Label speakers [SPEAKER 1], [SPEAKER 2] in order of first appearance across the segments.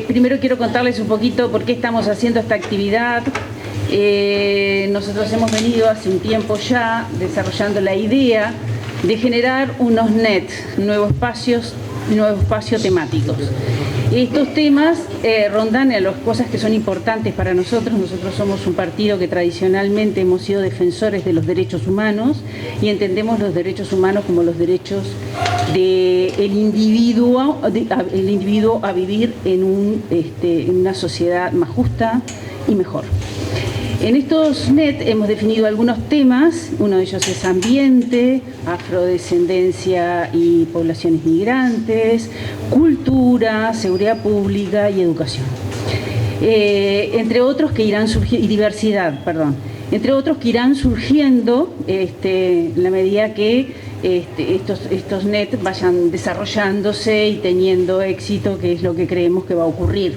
[SPEAKER 1] Primero quiero contarles un poquito por qué estamos haciendo esta actividad. Nosotros hemos venido hace un tiempo ya desarrollando la idea de generar unos NET, nuevos espacios temáticos. Estos temas rondan a las cosas que son importantes para nosotros. Nosotros somos un partido que tradicionalmente hemos sido defensores de los derechos humanos y entendemos los derechos humanos como los derechos del individuo, el individuo a vivir en una sociedad más justa y mejor. En estos NET hemos definido algunos temas, uno de ellos es ambiente, afrodescendencia y poblaciones migrantes, cultura, seguridad pública y educación. Entre otros que irán surgiendo, y diversidad, perdón, entre otros que irán surgiendo en la medida que estos NET vayan desarrollándose y teniendo éxito, que es lo que creemos que va a ocurrir.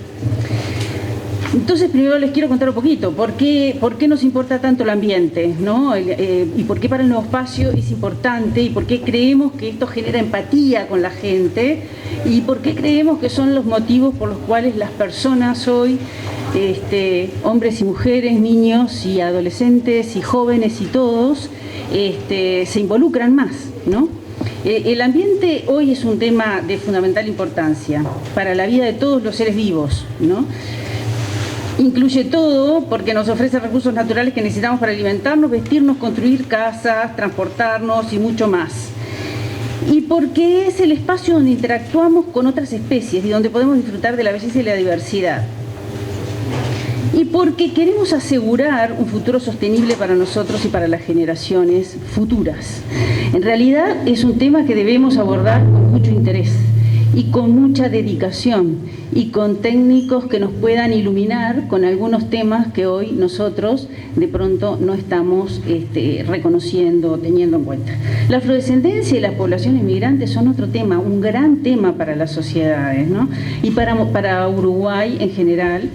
[SPEAKER 1] Entonces, primero les quiero contar un poquito por qué nos importa tanto el ambiente, ¿no? Y por qué para el nuevo espacio es importante, y por qué creemos que esto genera empatía con la gente, y por qué creemos que son los motivos por los cuales las personas hoy, hombres y mujeres, niños y adolescentes y jóvenes y todos, se involucran más, ¿no? El ambiente hoy es un tema de fundamental importancia para la vida de todos los seres vivos, ¿no? Incluye todo porque nos ofrece recursos naturales que necesitamos para alimentarnos, vestirnos, construir casas, transportarnos y mucho más. Y porque es el espacio donde interactuamos con otras especies y donde podemos disfrutar de la belleza y la diversidad. Y porque queremos asegurar un futuro sostenible para nosotros y para las generaciones futuras. En realidad es un tema que debemos abordar con mucho interés y con mucha dedicación y con técnicos que nos puedan iluminar con algunos temas que hoy nosotros de pronto no estamos reconociendo, teniendo en cuenta. La afrodescendencia y las poblaciones migrantes son otro tema, un gran tema para las sociedades, ¿no? Y para Uruguay en general,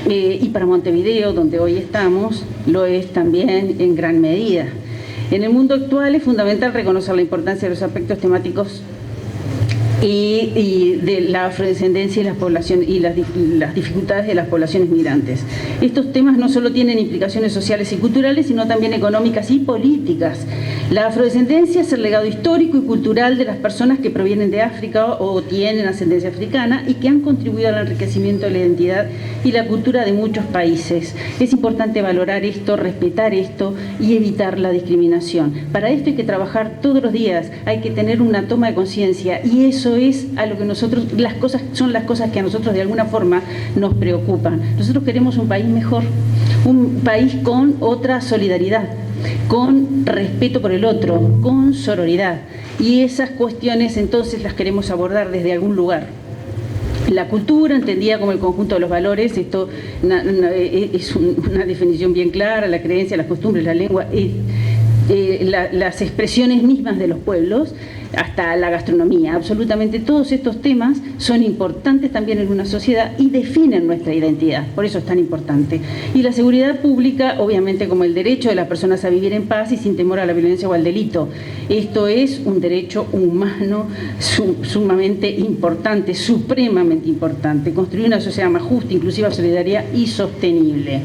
[SPEAKER 1] y para Montevideo, donde hoy estamos, lo es también en gran medida. En el mundo actual es fundamental reconocer la importancia de los aspectos temáticos y de la afrodescendencia y las poblaciones y las dificultades de las poblaciones migrantes. Estos temas no solo tienen implicaciones sociales y culturales, sino también económicas y políticas. La afrodescendencia es el legado histórico y cultural de las personas que provienen de África o tienen ascendencia africana y que han contribuido al enriquecimiento de la identidad y la cultura de muchos países. Es importante valorar esto, respetar esto y evitar la discriminación. Para esto hay que trabajar todos los días, hay que tener una toma de conciencia, y eso es a lo que nosotros, son las cosas que a nosotros de alguna forma nos preocupan. Nosotros queremos un país mejor, un país con otra solidaridad, con respeto por el otro, con sororidad, y esas cuestiones entonces las queremos abordar desde algún lugar. La cultura, entendida como el conjunto de los valores, esto es una definición bien clara, la creencia, las costumbres, la lengua, las expresiones mismas de los pueblos, hasta la gastronomía. Absolutamente todos estos temas son importantes también en una sociedad y definen nuestra identidad, por eso es tan importante. Y la seguridad pública, obviamente, como el derecho de las personas a vivir en paz y sin temor a la violencia o al delito. Esto es un derecho humano sumamente importante, supremamente importante. Construir una sociedad más justa, inclusiva, solidaria y sostenible.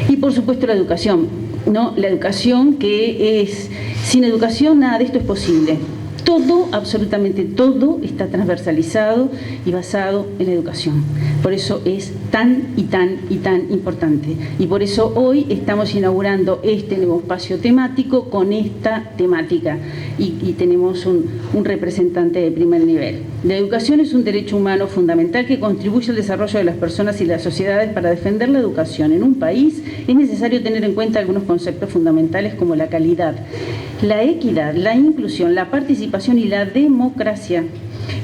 [SPEAKER 1] Y por supuesto la educación, ¿no? La educación que es, sin educación nada de esto es posible. Todo, absolutamente todo, está transversalizado y basado en la educación. Por eso es tan importante. Y por eso hoy estamos inaugurando este nuevo espacio temático con esta temática. Y tenemos un representante de primer nivel. La educación es un derecho humano fundamental que contribuye al desarrollo de las personas y las sociedades. Para defender la educación en un país es necesario tener en cuenta algunos conceptos fundamentales como la calidad, la equidad, la inclusión, la participación y la democracia.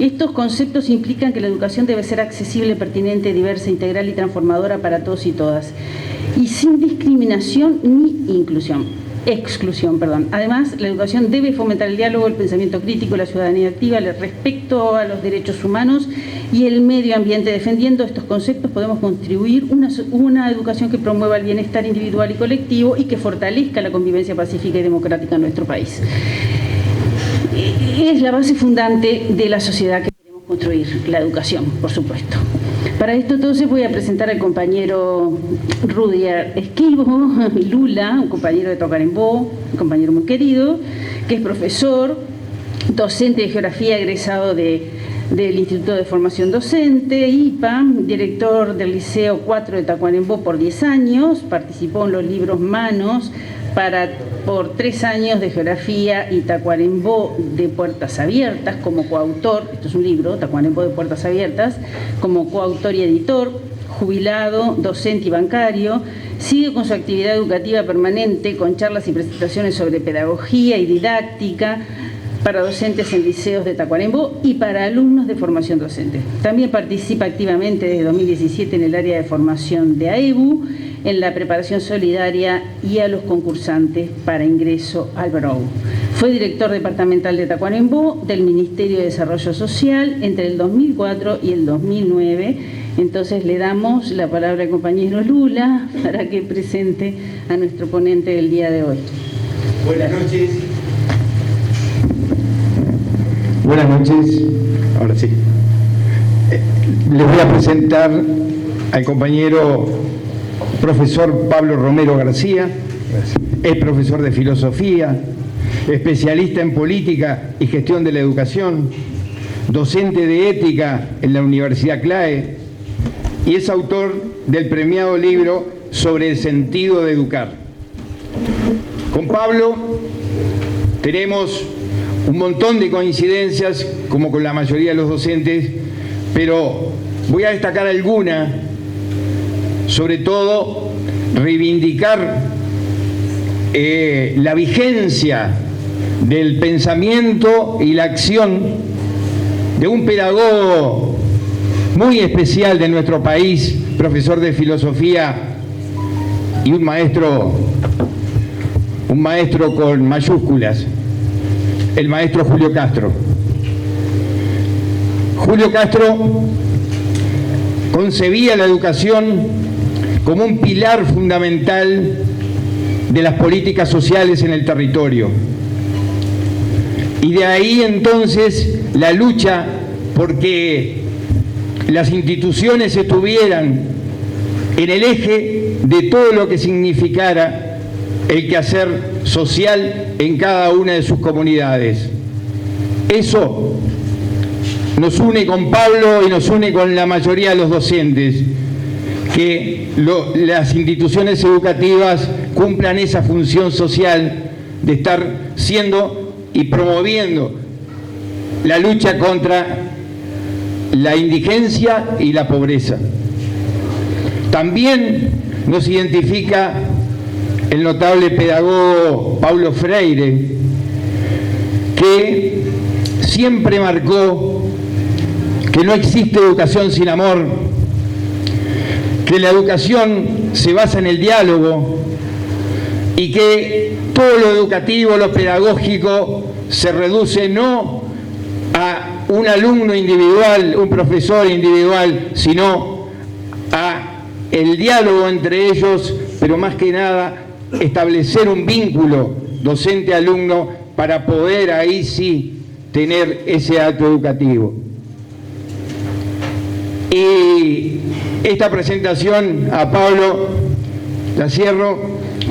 [SPEAKER 1] Estos conceptos implican que la educación debe ser accesible, pertinente, diversa, integral y transformadora para todos y todas, y sin discriminación ni exclusión. Además, la educación debe fomentar el diálogo, el pensamiento crítico, la ciudadanía activa, el respeto a los derechos humanos y el medio ambiente. Defendiendo estos conceptos podemos contribuir una educación que promueva el bienestar individual y colectivo y que fortalezca la convivencia pacífica y democrática en nuestro país. Es la base fundante de la sociedad que queremos construir, la educación, por supuesto. Para esto entonces voy a presentar al compañero Rudyard Esquivo Lula, un compañero de Tacuarembó, un compañero muy querido, que es profesor, docente de geografía egresado del Instituto de Formación Docente, IPA, director del Liceo 4 de Tacuarembó por 10 años, participó en los libros Manos por 3 años de geografía y Tacuarembó de Puertas Abiertas como coautor, esto es un libro, Tacuarembó de Puertas Abiertas, como coautor y editor, jubilado, docente y bancario, sigue con su actividad educativa permanente con charlas y presentaciones sobre pedagogía y didáctica para docentes en liceos de Tacuarembó y para alumnos de formación docente. También participa activamente desde 2017 en el área de formación de AEBU, en la preparación solidaria y a los concursantes para ingreso al BROU. Fue director departamental de Tacuarembó del Ministerio de Desarrollo Social entre el 2004 y el 2009. Entonces le damos la palabra al compañero Lula para que presente a nuestro ponente del día de hoy.
[SPEAKER 2] Buenas noches. Buenas noches. Ahora sí. Les voy a presentar al compañero profesor Pablo Romero García. Es profesor de filosofía, especialista en política y gestión de la educación, docente de ética en la Universidad CLAE y es autor del premiado libro sobre el sentido de educar. Con Pablo tenemos un montón de coincidencias, como con la mayoría de los docentes, pero voy a destacar alguna, sobre todo reivindicar la vigencia del pensamiento y la acción de un pedagogo muy especial de nuestro país, profesor de filosofía y un maestro con mayúsculas, el maestro Julio Castro. Julio Castro concebía la educación como un pilar fundamental de las políticas sociales en el territorio. Y de ahí entonces la lucha porque las instituciones estuvieran en el eje de todo lo que significara el quehacer social en cada una de sus comunidades. Eso nos une con Pablo y nos une con la mayoría de los docentes, que las instituciones educativas cumplan esa función social de estar siendo y promoviendo la lucha contra la indigencia y la pobreza. También nos identifica el notable pedagogo Paulo Freire, que siempre marcó que no existe educación sin amor, que la educación se basa en el diálogo y que todo lo educativo, lo pedagógico, se reduce no a un alumno individual, un profesor individual, sino a el diálogo entre ellos, pero más que nada establecer un vínculo docente-alumno para poder ahí sí tener ese acto educativo. Y esta presentación a Pablo la cierro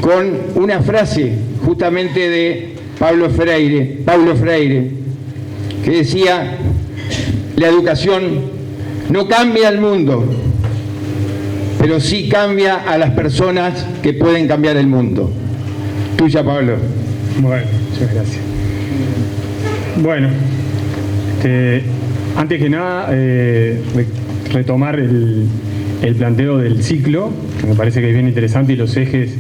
[SPEAKER 2] con una frase justamente de Paulo Freire, que decía: la educación no cambia el mundo, pero sí cambia a las personas que pueden cambiar el mundo. Tuya, Pablo.
[SPEAKER 3] Bueno, muchas gracias. Bueno, antes que nada, retomar el planteo del ciclo, que me parece que es bien interesante, y los ejes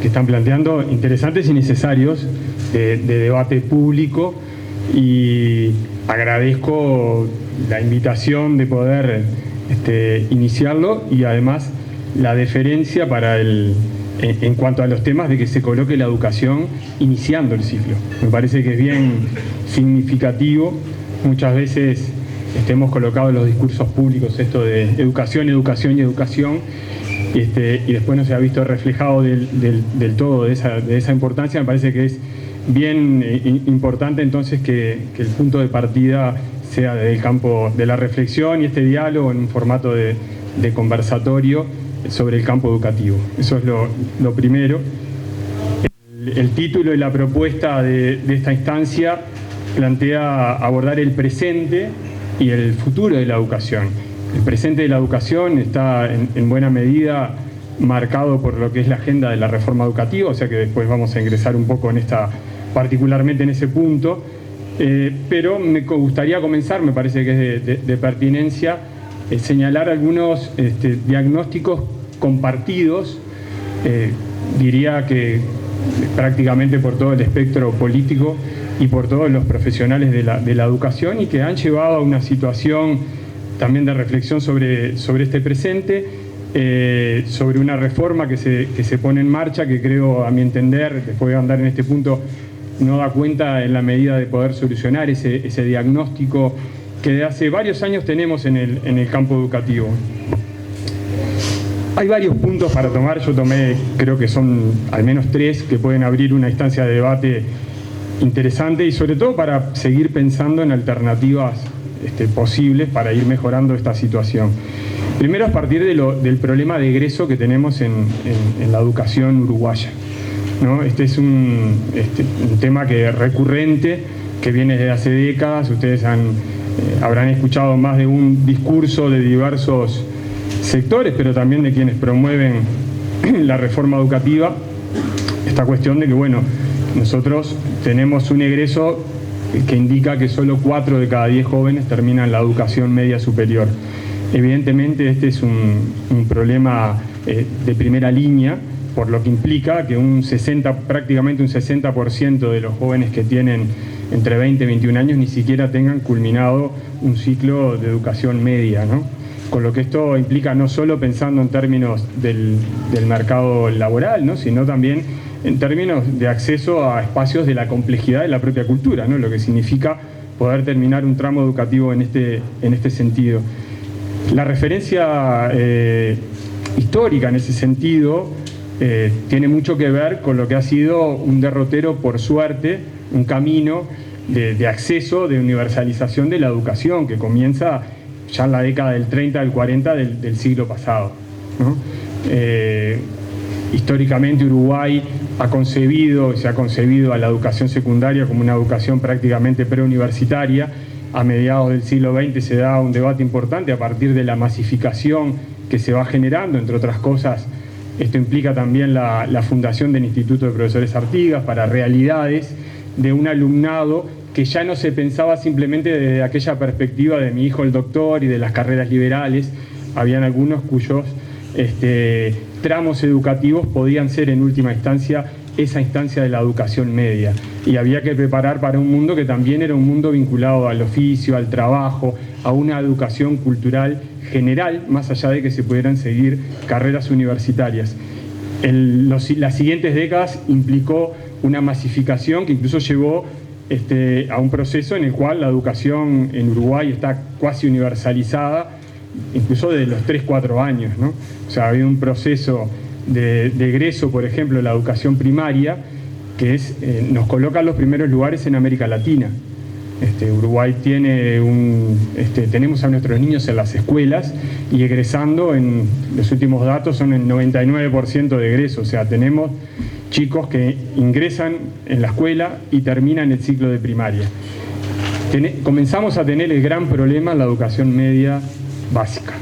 [SPEAKER 3] que están planteando, interesantes y necesarios de debate público, y agradezco la invitación de poder iniciarlo, y además la deferencia para en cuanto a los temas de que se coloque la educación iniciando el ciclo. Me parece que es bien significativo. Muchas veces hemos colocado en los discursos públicos esto de educación, educación y educación, y después no se ha visto reflejado del todo de esa importancia. Me parece que es bien importante entonces que el punto de partida sea del campo de la reflexión y este diálogo en un formato de de conversatorio sobre el campo educativo. Eso es lo primero. El título y la propuesta de esta instancia plantea abordar el presente y el futuro de la educación. El presente de la educación está en buena medida marcado por lo que es la agenda de la reforma educativa, o sea que después vamos a ingresar un poco particularmente en ese punto, pero me gustaría comenzar, me parece que es de pertinencia, señalar algunos diagnósticos compartidos, diría que prácticamente por todo el espectro político y por todos los profesionales de la educación, y que han llevado a una situación también de reflexión sobre este presente, sobre una reforma que se pone en marcha, que creo, a mi entender, después de andar en este punto, no da cuenta en la medida de poder solucionar ese diagnóstico que de hace varios años tenemos en el campo educativo. Hay varios puntos para tomar, yo tomé, creo que son al menos 3 que pueden abrir una instancia de debate interesante y sobre todo para seguir pensando en alternativas posibles para ir mejorando esta situación. Primero, a partir del problema de egreso que tenemos en la educación uruguaya, ¿no? Este es un tema que es recurrente, que viene desde hace décadas. Ustedes habrán escuchado más de un discurso de diversos sectores, pero también de quienes promueven la reforma educativa, esta cuestión de que, bueno, nosotros tenemos un egreso que indica que solo 4 de cada 10 jóvenes terminan la educación media superior. Evidentemente este es un problema de primera línea, por lo que implica que prácticamente un 60% de los jóvenes que tienen entre 20 y 21 años ni siquiera tengan culminado un ciclo de educación media, ¿no? Con lo que esto implica, no solo pensando en términos del mercado laboral, ¿no?, sino también en términos de acceso a espacios de la complejidad de la propia cultura, ¿no?, lo que significa poder terminar un tramo educativo en este sentido. La referencia histórica en ese sentido tiene mucho que ver con lo que ha sido un derrotero, por suerte, un camino de acceso, de universalización de la educación, que comienza ya en la década del 30, del 40 del siglo pasado, ¿no? Históricamente Uruguay se ha concebido a la educación secundaria como una educación prácticamente preuniversitaria. A mediados del siglo XX se da un debate importante a partir de la masificación que se va generando, entre otras cosas. Esto implica también la fundación del Instituto de Profesores Artigas para realidades de un alumnado que ya no se pensaba simplemente desde aquella perspectiva de mi hijo el doctor y de las carreras liberales. Habían algunos cuyos tramos educativos podían ser en última instancia esa instancia de la educación media, y había que preparar para un mundo que también era un mundo vinculado al oficio, al trabajo, a una educación cultural general, más allá de que se pudieran seguir carreras universitarias. Las siguientes décadas implicó una masificación que incluso llevó a un proceso en el cual la educación en Uruguay está casi universalizada, incluso de los 3-4 años, ¿no? O sea, había un proceso de egreso, por ejemplo, de la educación primaria, que nos coloca en los primeros lugares en América Latina. Uruguay tenemos a nuestros niños en las escuelas y egresando, en los últimos datos son el 99% de egreso, o sea, tenemos chicos que ingresan en la escuela y terminan el ciclo de primaria. Comenzamos a tener el gran problema en la educación media básica,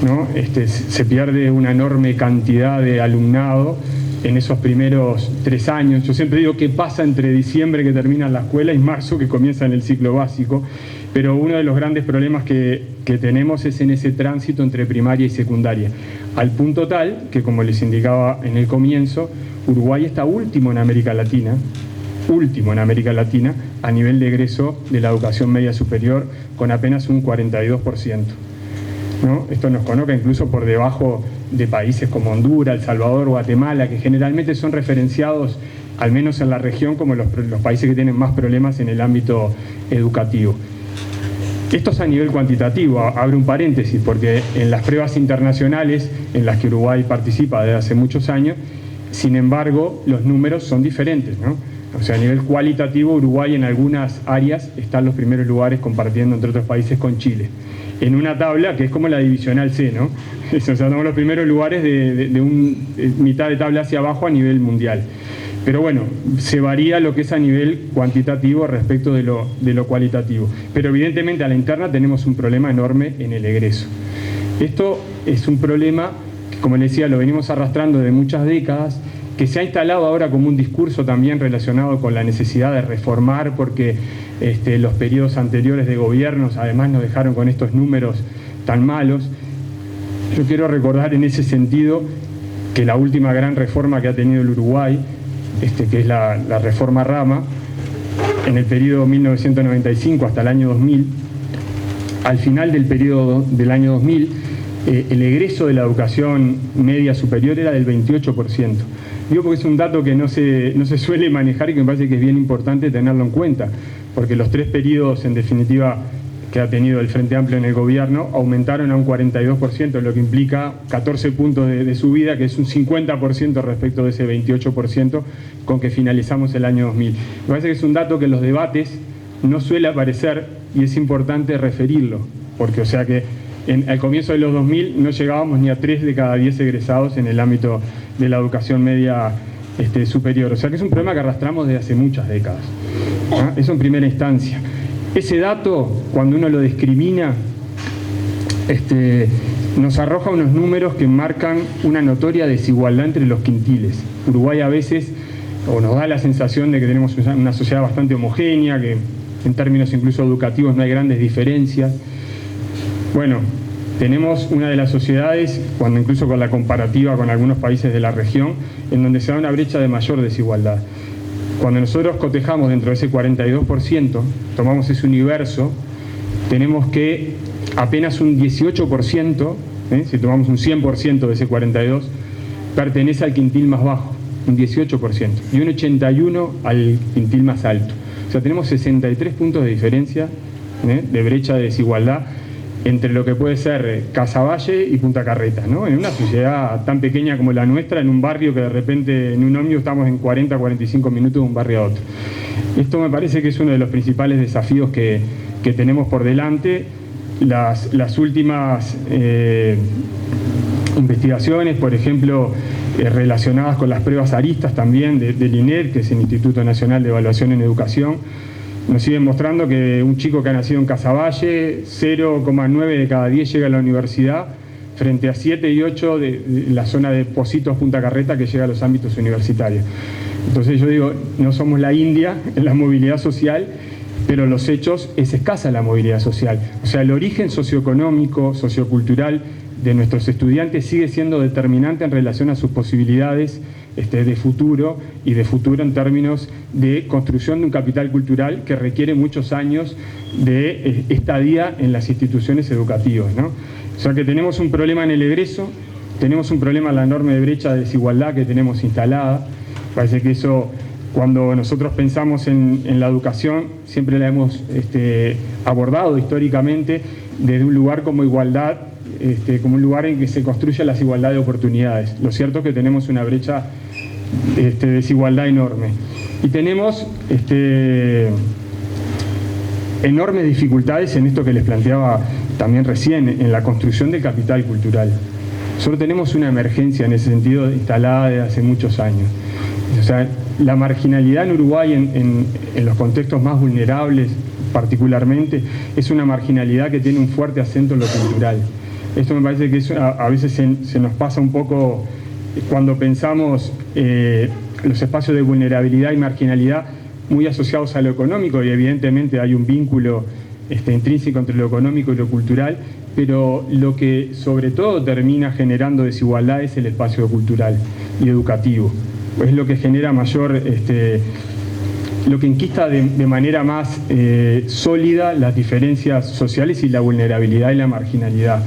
[SPEAKER 3] ¿no? Se pierde una enorme cantidad de alumnado en esos primeros 3 años. Yo siempre digo que pasa entre diciembre, que termina la escuela, y marzo, que comienza en el ciclo básico, pero uno de los grandes problemas que tenemos es en ese tránsito entre primaria y secundaria, al punto tal que, como les indicaba en el comienzo, Uruguay está último en América Latina a nivel de egreso de la educación media superior, con apenas un 42%. ¿No? Esto nos coloca incluso por debajo de países como Honduras, El Salvador, Guatemala, que generalmente son referenciados, al menos en la región, como los países que tienen más problemas en el ámbito educativo. Esto es a nivel cuantitativo, abro un paréntesis, porque en las pruebas internacionales en las que Uruguay participa desde hace muchos años, sin embargo, los números son diferentes, ¿no? O sea, a nivel cualitativo, Uruguay en algunas áreas está en los primeros lugares, compartiendo entre otros países con Chile. en una tabla que es como la divisional C, ¿no? O sea, somos los primeros lugares de mitad de tabla hacia abajo a nivel mundial. Pero bueno, se varía lo que es a nivel cuantitativo respecto de lo cualitativo. Pero evidentemente a la interna tenemos un problema enorme en el egreso. Esto es un problema que, como les decía, lo venimos arrastrando de muchas décadas, que se ha instalado ahora como un discurso también relacionado con la necesidad de reformar, porque los periodos anteriores de gobiernos además nos dejaron con estos números tan malos. Yo quiero recordar en ese sentido que la última gran reforma que ha tenido el Uruguay, que es la reforma Rama, en el periodo 1995 hasta el año 2000, al final del periodo del año 2000, el egreso de la educación media superior era del 28%. Digo porque es un dato que no se suele manejar y que me parece que es bien importante tenerlo en cuenta, porque los 3 periodos, en definitiva, que ha tenido el Frente Amplio en el gobierno, aumentaron a un 42%, lo que implica 14 puntos de subida, que es un 50% respecto de ese 28% con que finalizamos el año 2000. Me parece que es un dato que en los debates no suele aparecer y es importante referirlo, porque o sea que al comienzo de los 2000 no llegábamos ni a 3 de cada 10 egresados en el ámbito de la educación media superior. O sea que es un problema que arrastramos desde hace muchas décadas, ¿no? Eso en primera instancia. Ese dato, cuando uno lo discrimina, nos arroja unos números que marcan una notoria desigualdad entre los quintiles. Uruguay a veces, o nos da la sensación de que tenemos una sociedad bastante homogénea, que en términos incluso educativos no hay grandes diferencias. Bueno, tenemos una de las sociedades, cuando incluso con la comparativa con algunos países de la región, en donde se da una brecha de mayor desigualdad. Cuando nosotros cotejamos dentro de ese 42%, tomamos ese universo, tenemos que apenas un 18%, si tomamos un 100% de ese 42%, pertenece al quintil más bajo, un 18%, y un 81% al quintil más alto. O sea, tenemos 63 puntos de diferencia, de brecha de desigualdad, entre lo que puede ser Casaballe y Punta Carretas, ¿no? En una sociedad tan pequeña como la nuestra, en un barrio que de repente en un ómnibus estamos en 40, 45 minutos de un barrio a otro. Esto me parece que es uno de los principales desafíos que tenemos por delante. Las últimas investigaciones, por ejemplo, relacionadas con las pruebas aristas también del INER, que es el Instituto Nacional de Evaluación en Educación, nos siguen mostrando que un chico que ha nacido en Casaballe, 0,9 de cada 10 llega a la universidad, frente a 7 y 8 de la zona de Pocitos, Punta Carreta, que llega a los ámbitos universitarios. Entonces yo digo, no somos la India en la movilidad social, pero los hechos es escasa la movilidad social. O sea, el origen socioeconómico, sociocultural de nuestros estudiantes sigue siendo determinante en relación a sus posibilidades de futuro, y de futuro en términos de construcción de un capital cultural que requiere muchos años de estadía en las instituciones educativas, ¿no? O sea que tenemos un problema en el egreso, tenemos un problema en la enorme brecha de desigualdad que tenemos instalada. Parece que eso, cuando nosotros pensamos en la educación, siempre la hemos abordado históricamente desde un lugar como igualdad, como un lugar en que se construye la igualdad de oportunidades. Lo cierto es que tenemos una brecha de desigualdad enorme. Y tenemos enormes dificultades en esto que les planteaba también recién, en la construcción del capital cultural. Nosotros tenemos una emergencia en ese sentido instalada desde hace muchos años. O sea, la marginalidad en Uruguay en los contextos más vulnerables particularmente es una marginalidad que tiene un fuerte acento en lo cultural. Esto me parece que a veces se nos pasa un poco cuando pensamos los espacios de vulnerabilidad y marginalidad muy asociados a lo económico, y evidentemente hay un vínculo intrínseco entre lo económico y lo cultural, pero lo que sobre todo termina generando desigualdad es el espacio cultural y educativo. Es lo que genera mayor, lo que enquista de manera más sólida las diferencias sociales y la vulnerabilidad y la marginalidad.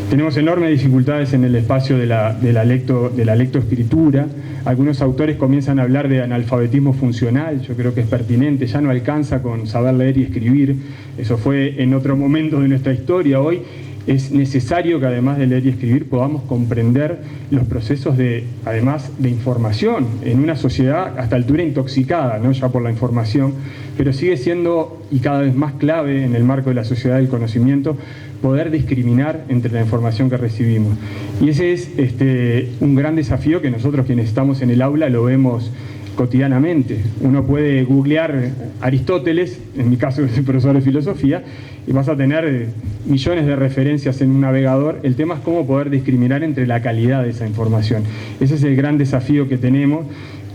[SPEAKER 3] Tenemos enormes dificultades en el espacio de la lectoescritura. Algunos autores comienzan a hablar de analfabetismo funcional. Yo creo que es pertinente, ya no alcanza con saber leer y escribir. Eso fue en otro momento de nuestra historia. Hoy es necesario que además de leer y escribir podamos comprender los procesos además de información en una sociedad a esta altura intoxicada, ¿no? Ya por la información, pero sigue siendo y cada vez más clave en el marco de la sociedad del conocimiento poder discriminar entre la información que recibimos. Y ese es un gran desafío que nosotros quienes estamos en el aula lo vemos cotidianamente. Uno puede googlear Aristóteles, en mi caso que soy profesor de filosofía, y vas a tener millones de referencias en un navegador. El tema es cómo poder discriminar entre la calidad de esa información. Ese es el gran desafío que tenemos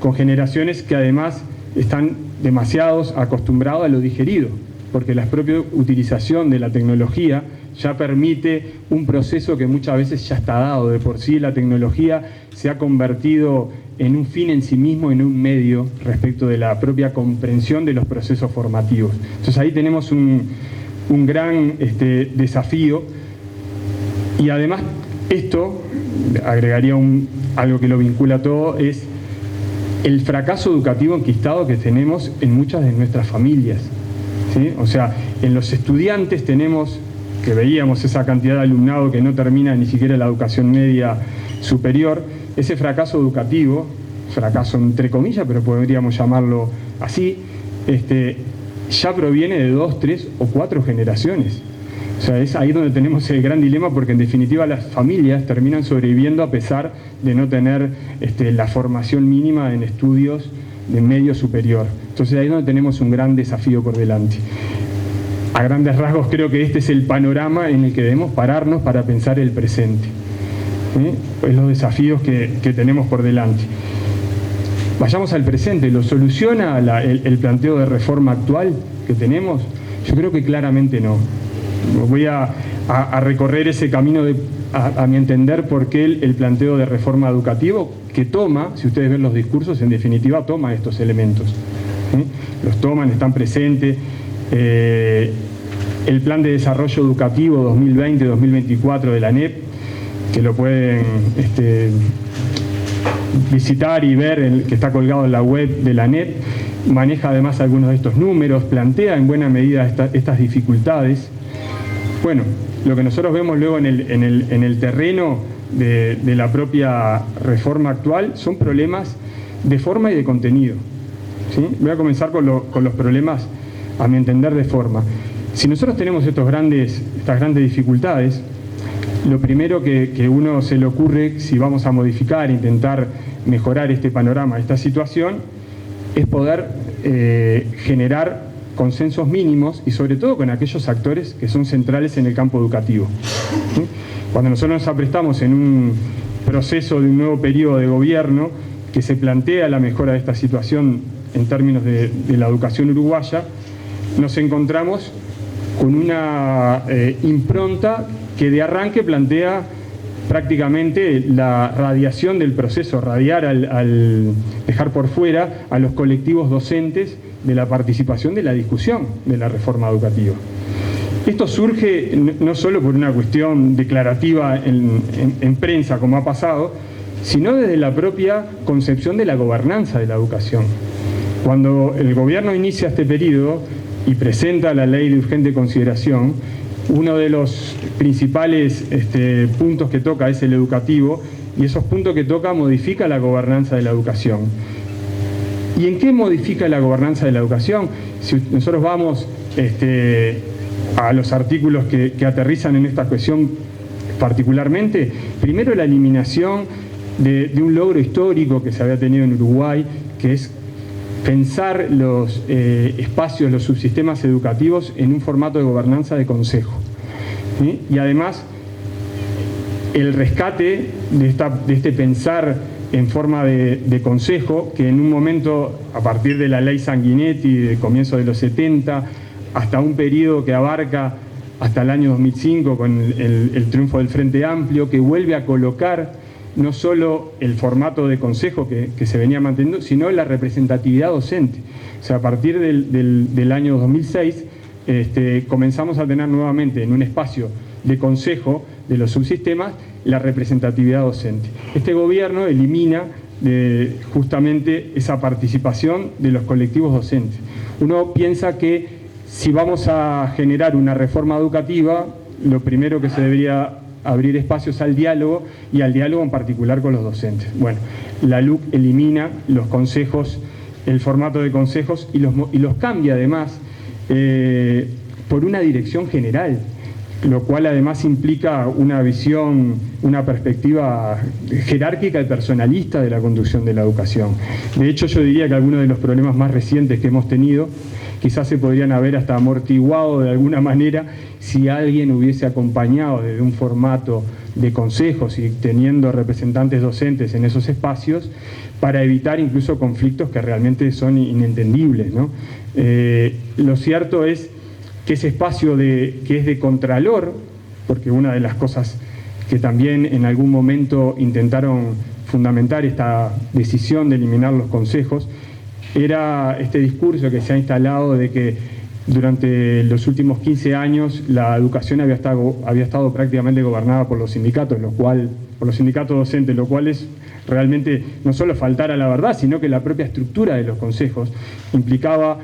[SPEAKER 3] con generaciones que además están demasiados acostumbrados a lo digerido, porque la propia utilización de la tecnología ya permite un proceso que muchas veces ya está dado. De por sí la tecnología se ha convertido en un fin en sí mismo, en un medio respecto de la propia comprensión de los procesos formativos. Entonces ahí tenemos un gran desafío, y además esto, agregaría algo que lo vincula todo, es el fracaso educativo enquistado que tenemos en muchas de nuestras familias, ¿sí? O sea, en los estudiantes tenemos, que veíamos esa cantidad de alumnado que no termina ni siquiera la educación media superior, ese fracaso educativo, fracaso entre comillas, pero podríamos llamarlo así, ya proviene de 2, 3 o 4 generaciones. O sea, es ahí donde tenemos el gran dilema, porque en definitiva las familias terminan sobreviviendo a pesar de no tener la formación mínima en estudios de medio superior. Entonces ahí es donde tenemos un gran desafío por delante. A grandes rasgos creo que este es el panorama en el que debemos pararnos para pensar el presente. Es los desafíos que tenemos por delante. Vayamos al presente. ¿Lo soluciona el planteo de reforma actual que tenemos? Yo creo que claramente no. Voy a recorrer ese camino a mi entender por qué el planteo de reforma educativo, que toma, si ustedes ven los discursos, en definitiva toma estos elementos. Los toman, están presentes. El Plan de Desarrollo Educativo 2020-2024 de la ANEP, que lo pueden visitar y ver, que está colgado en la web de la ANEP, maneja además algunos de estos números, plantea en buena medida estas dificultades. Bueno, lo que nosotros vemos luego en el terreno de la propia reforma actual son problemas de forma y de contenido, ¿sí? Voy a comenzar con los problemas, a mi entender, de forma. Si nosotros tenemos estas grandes dificultades, lo primero que uno se le ocurre, si vamos a modificar, intentar mejorar este panorama, esta situación, es poder generar consensos mínimos, y sobre todo con aquellos actores que son centrales en el campo educativo. Cuando nosotros nos aprestamos en un proceso de un nuevo periodo de gobierno que se plantea la mejora de esta situación en términos de la educación uruguaya, nos encontramos con una impronta que de arranque plantea prácticamente la radiación del proceso, radiar al dejar por fuera a los colectivos docentes de la participación de la discusión de la reforma educativa. Esto surge no solo por una cuestión declarativa en prensa, como ha pasado, sino desde la propia concepción de la gobernanza de la educación. Cuando el gobierno inicia este periodo y presenta la ley de urgente consideración, uno de los principales puntos que toca es el educativo, y esos puntos que toca modifica la gobernanza de la educación. ¿Y en qué modifica la gobernanza de la educación? Si nosotros vamos a los artículos que aterrizan en esta cuestión particularmente, primero la eliminación de un logro histórico que se había tenido en Uruguay, que es pensar los espacios, los subsistemas educativos en un formato de gobernanza de consejo. ¿Sí? Y además el rescate de este pensar en forma de consejo, que en un momento, a partir de la ley Sanguinetti de comienzo de los 70, hasta un periodo que abarca hasta el año 2005 con el triunfo del Frente Amplio, que vuelve a colocar no solo el formato de consejo que se venía manteniendo, sino la representatividad docente. O sea, a partir del año 2006 comenzamos a tener nuevamente en un espacio de consejo de los subsistemas la representatividad docente. Este gobierno elimina justamente esa participación de los colectivos docentes. Uno piensa que si vamos a generar una reforma educativa, lo primero que se debería abrir espacios al diálogo, y al diálogo en particular con los docentes. Bueno, la LUC elimina los consejos, el formato de consejos, y los cambia además por una dirección general, lo cual además implica una visión, una perspectiva jerárquica y personalista de la conducción de la educación. De hecho, yo diría que algunos de los problemas más recientes que hemos tenido quizás se podrían haber hasta amortiguado de alguna manera si alguien hubiese acompañado desde un formato de consejos y teniendo representantes docentes en esos espacios para evitar incluso conflictos que realmente son inentendibles, ¿no? Lo cierto es que ese espacio que es de contralor, porque una de las cosas que también en algún momento intentaron fundamentar esta decisión de eliminar los consejos, era este discurso que se ha instalado de que durante los últimos 15 años la educación había estado prácticamente gobernada por los sindicatos, por los sindicatos docentes, lo cual es realmente no solo faltar a la verdad, sino que la propia estructura de los consejos implicaba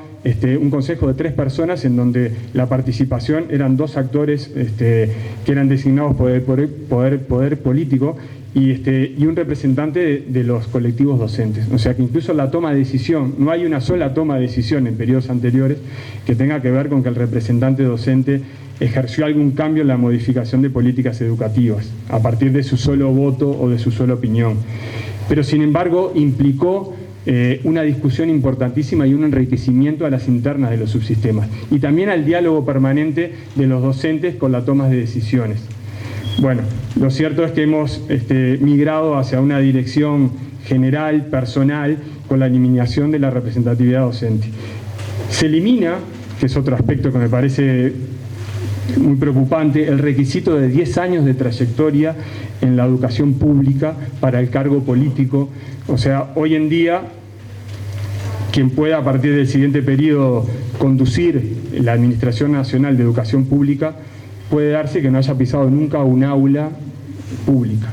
[SPEAKER 3] un consejo de 3 personas en donde la participación eran 2 actores que eran designados por el poder político y un representante de los colectivos docentes. O sea que incluso la toma de decisión, no hay una sola toma de decisión en periodos anteriores que tenga que ver con que el representante docente ejerció algún cambio en la modificación de políticas educativas a partir de su solo voto o de su sola opinión. Pero sin embargo implicó una discusión importantísima y un enriquecimiento a las internas de los subsistemas y también al diálogo permanente de los docentes con la toma de decisiones. Bueno, lo cierto es que hemos migrado hacia una dirección general, personal, con la eliminación de la representatividad docente. Se elimina, que es otro aspecto que me parece muy preocupante, el requisito de 10 años de trayectoria en la educación pública para el cargo político. O sea, hoy en día, quien pueda a partir del siguiente periodo conducir la Administración Nacional de Educación Pública puede darse que no haya pisado nunca un aula pública,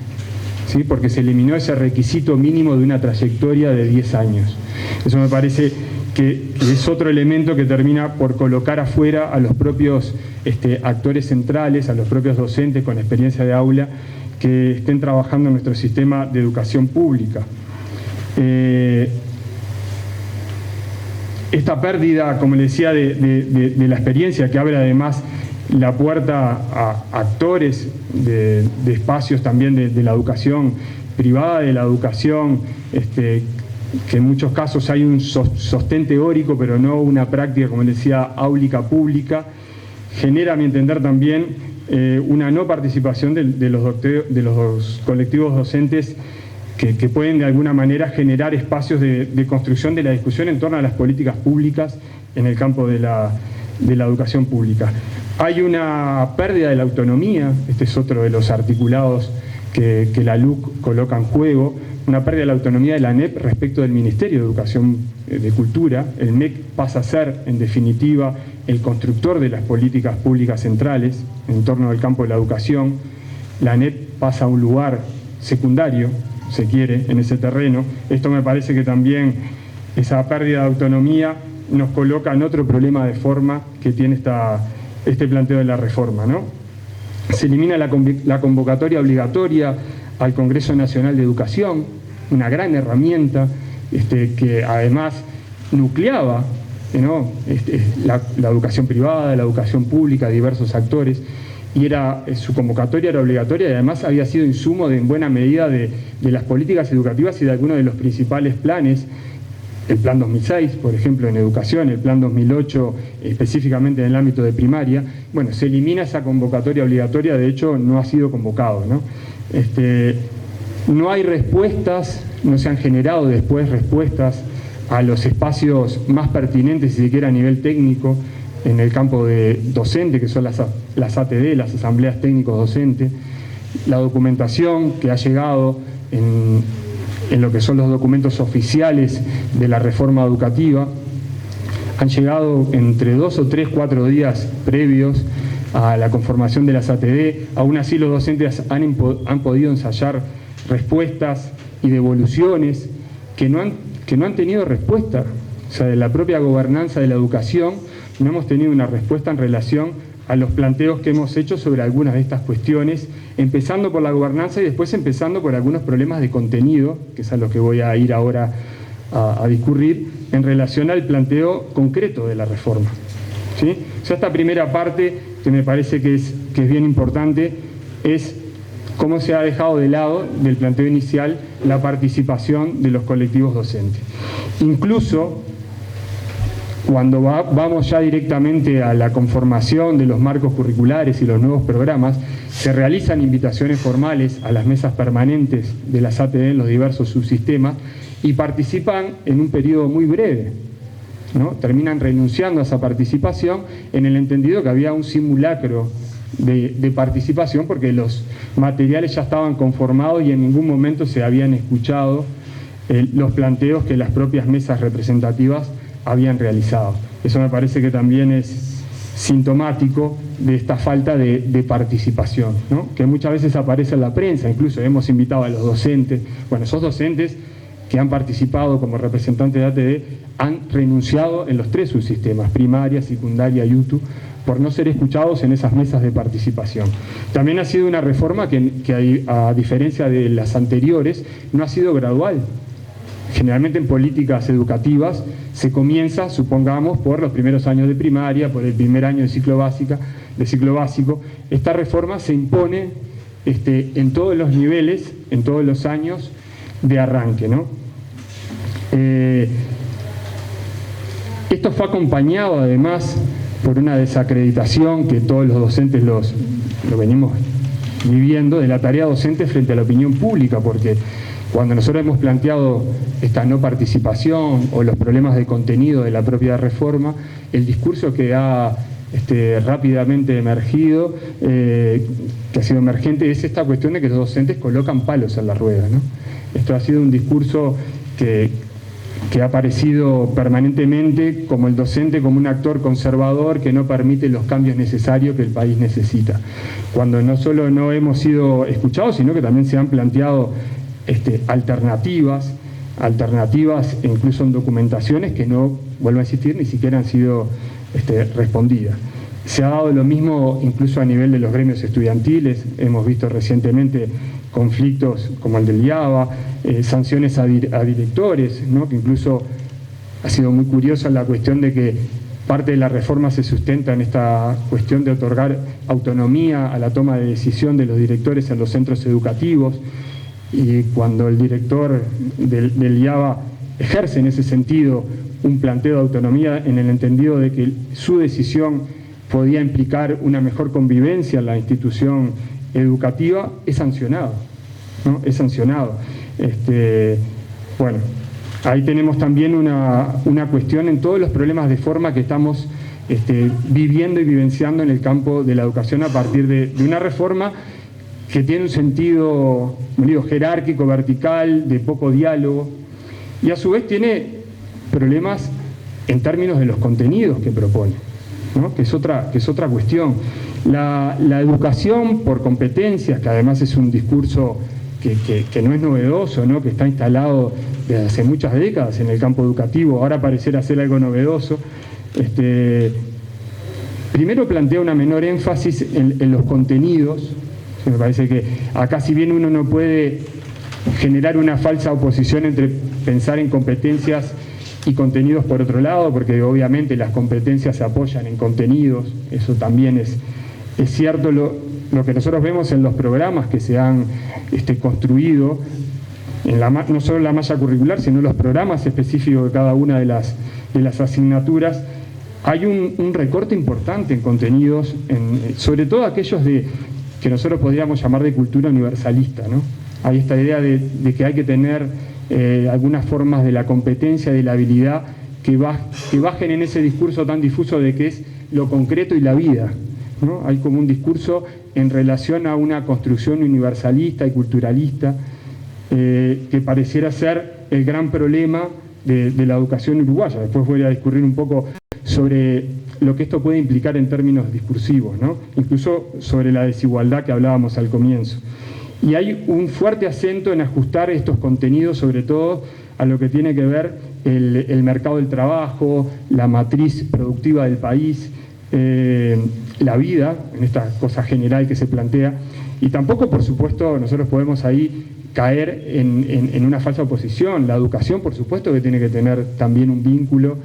[SPEAKER 3] ¿sí? Porque se eliminó ese requisito mínimo de una trayectoria de 10 años. Eso me parece que es otro elemento que termina por colocar afuera a los propios actores centrales, a los propios docentes con experiencia de aula que estén trabajando en nuestro sistema de educación pública. Esta pérdida, como le decía, de la experiencia, que abre además la puerta a actores de espacios también de la educación privada, de la educación, que en muchos casos hay un sostén teórico, pero no una práctica, como les decía, áulica pública, genera, a mi entender, también una no participación de los colectivos docentes que pueden de alguna manera generar espacios de construcción de la discusión en torno a las políticas públicas en el campo de la educación pública. Hay una pérdida de la autonomía, este es otro de los articulados que la LUC coloca en juego, una pérdida de la autonomía de la ANEP respecto del Ministerio de Educación de Cultura. El MEC pasa a ser, en definitiva, el constructor de las políticas públicas centrales en torno al campo de la educación. La ANEP pasa a un lugar secundario, se quiere, en ese terreno. Esto me parece que también esa pérdida de autonomía nos coloca en otro problema de forma que tiene este planteo de la reforma, ¿no? Se elimina la convocatoria obligatoria al Congreso Nacional de Educación, una gran herramienta que además nucleaba, ¿no? La educación privada, la educación pública, diversos actores, y su convocatoria era obligatoria y además había sido insumo en buena medida de las políticas educativas y de algunos de los principales planes. El Plan 2006, por ejemplo, en educación, el Plan 2008, específicamente en el ámbito de primaria. Bueno, se elimina esa convocatoria obligatoria, de hecho no ha sido convocado, ¿no? No hay respuestas, no se han generado después respuestas a los espacios más pertinentes, si se quiere, a nivel técnico, en el campo de docente, que son las ATD, las asambleas técnicos docentes, la documentación que ha llegado en lo que son los documentos oficiales de la reforma educativa, han llegado entre 2 o 3, 4 días previos a la conformación de las ATD. Aún así los docentes han podido ensayar respuestas y devoluciones que no han tenido respuesta. O sea, de la propia gobernanza de la educación no hemos tenido una respuesta en relación a los planteos que hemos hecho sobre algunas de estas cuestiones, empezando por la gobernanza y después empezando por algunos problemas de contenido, que es a lo que voy a ir ahora a discurrir, en relación al planteo concreto de la reforma. ¿sí? O sea, esta primera parte, que me parece que es bien importante, es cómo se ha dejado de lado del planteo inicial la participación de los colectivos docentes. Incluso cuando vamos ya directamente a la conformación de los marcos curriculares y los nuevos programas, se realizan invitaciones formales a las mesas permanentes de las ATD en los diversos subsistemas y participan en un periodo muy breve, ¿no? Terminan renunciando a esa participación en el entendido que había un simulacro de participación porque los materiales ya estaban conformados y en ningún momento se habían escuchado los planteos que las propias mesas representativas habían realizado. Eso me parece que también es sintomático de esta falta de participación, ¿no? Que muchas veces aparece en la prensa. Incluso hemos invitado a los docentes, bueno, esos docentes que han participado como representantes de ATD han renunciado en los 3 subsistemas, primaria, secundaria y UTU, por no ser escuchados en esas mesas de participación. También ha sido una reforma que a diferencia de las anteriores, no ha sido gradual. Generalmente en políticas educativas se comienza, supongamos, por los primeros años de primaria, por el primer año de ciclo básico. Esta reforma se impone en todos los niveles, en todos los años de arranque, ¿no? Esto fue acompañado además por una desacreditación que todos los docentes lo venimos viviendo de la tarea docente frente a la opinión pública, porque cuando nosotros hemos planteado esta no participación o los problemas de contenido de la propia reforma, el discurso que ha rápidamente emergido, que ha sido emergente, es esta cuestión de que los docentes colocan palos en la rueda, ¿no? Esto ha sido un discurso que ha aparecido permanentemente como el docente como un actor conservador que no permite los cambios necesarios que el país necesita. Cuando no solo no hemos sido escuchados, sino que también se han planteado alternativas incluso en documentaciones que no, vuelvo a insistir, ni siquiera han sido respondidas. Se ha dado lo mismo incluso a nivel de los gremios estudiantiles. Hemos visto recientemente conflictos como el del IABA, sanciones a directores, ¿no? Que incluso ha sido muy curiosa la cuestión de que parte de la reforma se sustenta en esta cuestión de otorgar autonomía a la toma de decisión de los directores en los centros educativos, y cuando el director del IABA ejerce en ese sentido un planteo de autonomía en el entendido de que su decisión podía implicar una mejor convivencia en la institución educativa, es sancionado, ¿no? Es sancionado. Bueno, ahí tenemos también una cuestión en todos los problemas de forma que estamos viviendo y vivenciando en el campo de la educación a partir de una reforma que tiene un sentido, jerárquico, vertical, de poco diálogo, y a su vez tiene problemas en términos de los contenidos que propone, ¿no? que es otra cuestión. La educación por competencias, que además es un discurso que no es novedoso, ¿no? Que está instalado desde hace muchas décadas en el campo educativo, ahora pareciera ser algo novedoso. Primero plantea una menor énfasis en los contenidos. Me parece que acá, si bien uno no puede generar una falsa oposición entre pensar en competencias y contenidos por otro lado, porque obviamente las competencias se apoyan en contenidos, eso también es cierto. Lo que nosotros vemos en los programas que se han construido, no solo la malla curricular, sino los programas específicos de cada una de las asignaturas, hay un recorte importante en contenidos, sobre todo aquellos que nosotros podríamos llamar de cultura universalista, ¿no? Hay esta idea de que hay que tener algunas formas de la competencia, de la habilidad, que bajen en ese discurso tan difuso de que es lo concreto y la vida, ¿no? Hay como un discurso en relación a una construcción universalista y culturalista que pareciera ser el gran problema de la educación uruguaya. Después voy a discurrir un poco sobre lo que esto puede implicar en términos discursivos, ¿no? Incluso sobre la desigualdad que hablábamos al comienzo. Y hay un fuerte acento en ajustar estos contenidos, sobre todo a lo que tiene que ver el mercado del trabajo, la matriz productiva del país, la vida, en esta cosa general que se plantea. Y tampoco, por supuesto, nosotros podemos ahí caer en una falsa oposición. La educación, por supuesto, que tiene que tener también un vínculo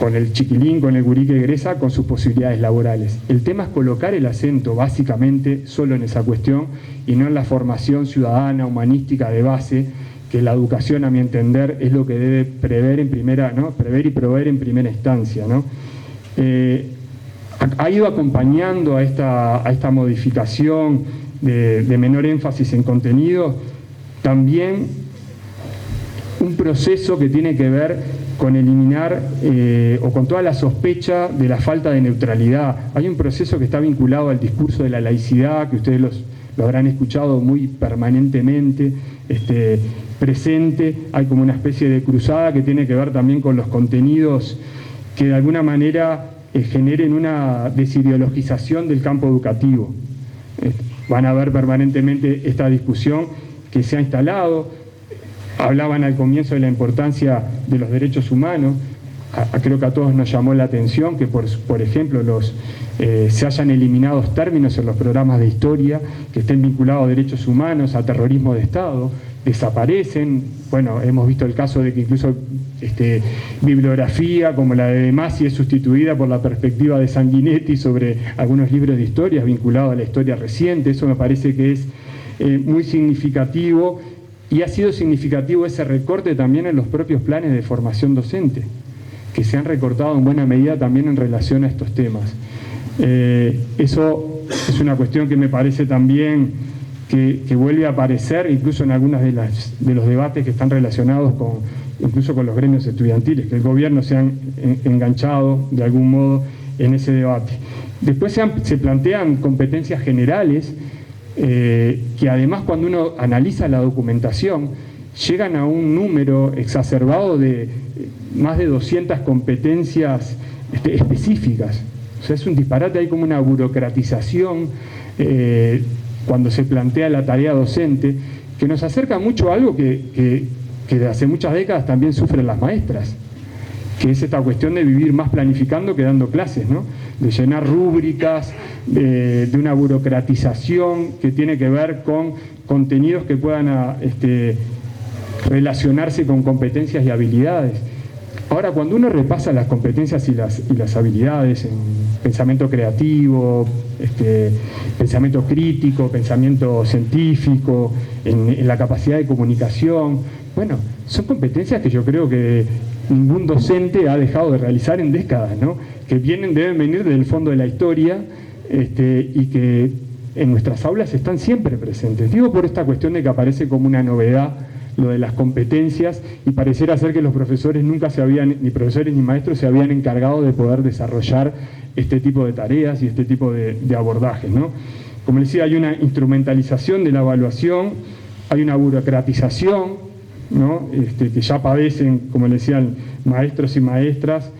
[SPEAKER 3] con el chiquilín, con el gurí que egresa, con sus posibilidades laborales. El tema es colocar el acento básicamente solo en esa cuestión y no en la formación ciudadana, humanística de base, que la educación, a mi entender, es lo que debe prever y proveer en primera instancia, ¿no? Ha ido acompañando a esta modificación de menor énfasis en contenido también un proceso que tiene que ver con eliminar o con toda la sospecha de la falta de neutralidad. Hay un proceso que está vinculado al discurso de la laicidad, que ustedes lo habrán escuchado muy permanentemente presente. Hay como una especie de cruzada que tiene que ver también con los contenidos que de alguna manera generen una desideologización del campo educativo. Van a ver permanentemente esta discusión que se ha instalado. Hablaban al comienzo de la importancia de los derechos humanos. Creo que a todos nos llamó la atención que, por ejemplo, se hayan eliminado términos en los programas de historia que estén vinculados a derechos humanos, a terrorismo de Estado. Desaparecen. Bueno, hemos visto el caso de que incluso bibliografía como la de De Masi es sustituida por la perspectiva de Sanguinetti sobre algunos libros de historias vinculados a la historia reciente. Eso me parece que es muy significativo. Y ha sido significativo ese recorte también en los propios planes de formación docente, que se han recortado en buena medida también en relación a estos temas. Eso es una cuestión que me parece también que vuelve a aparecer incluso en algunos de los debates que están relacionados incluso con los gremios estudiantiles, que el gobierno se han enganchado de algún modo en ese debate. Después se plantean competencias generales, que además cuando uno analiza la documentación llegan a un número exacerbado de más de 200 competencias específicas. O sea, es un disparate, hay como una burocratización cuando se plantea la tarea docente, que nos acerca mucho a algo que de hace muchas décadas también sufren las maestras, que es esta cuestión de vivir más planificando que dando clases, ¿no? De llenar rúbricas, de una burocratización que tiene que ver con contenidos que puedan relacionarse con competencias y habilidades. Ahora, cuando uno repasa las competencias y las habilidades en pensamiento creativo, pensamiento crítico, pensamiento científico, en la capacidad de comunicación, bueno, son competencias que yo creo que ningún docente ha dejado de realizar en décadas, ¿no? Que deben venir del fondo de la historia y que en nuestras aulas están siempre presentes. Digo por esta cuestión de que aparece como una novedad lo de las competencias y pareciera ser que los profesores ni profesores ni maestros se habían encargado de poder desarrollar este tipo de tareas y este tipo de abordajes, ¿no? Como les decía, hay una instrumentalización de la evaluación, hay una burocratización, ¿no? Que ya padecen, como les decían, maestros y maestras.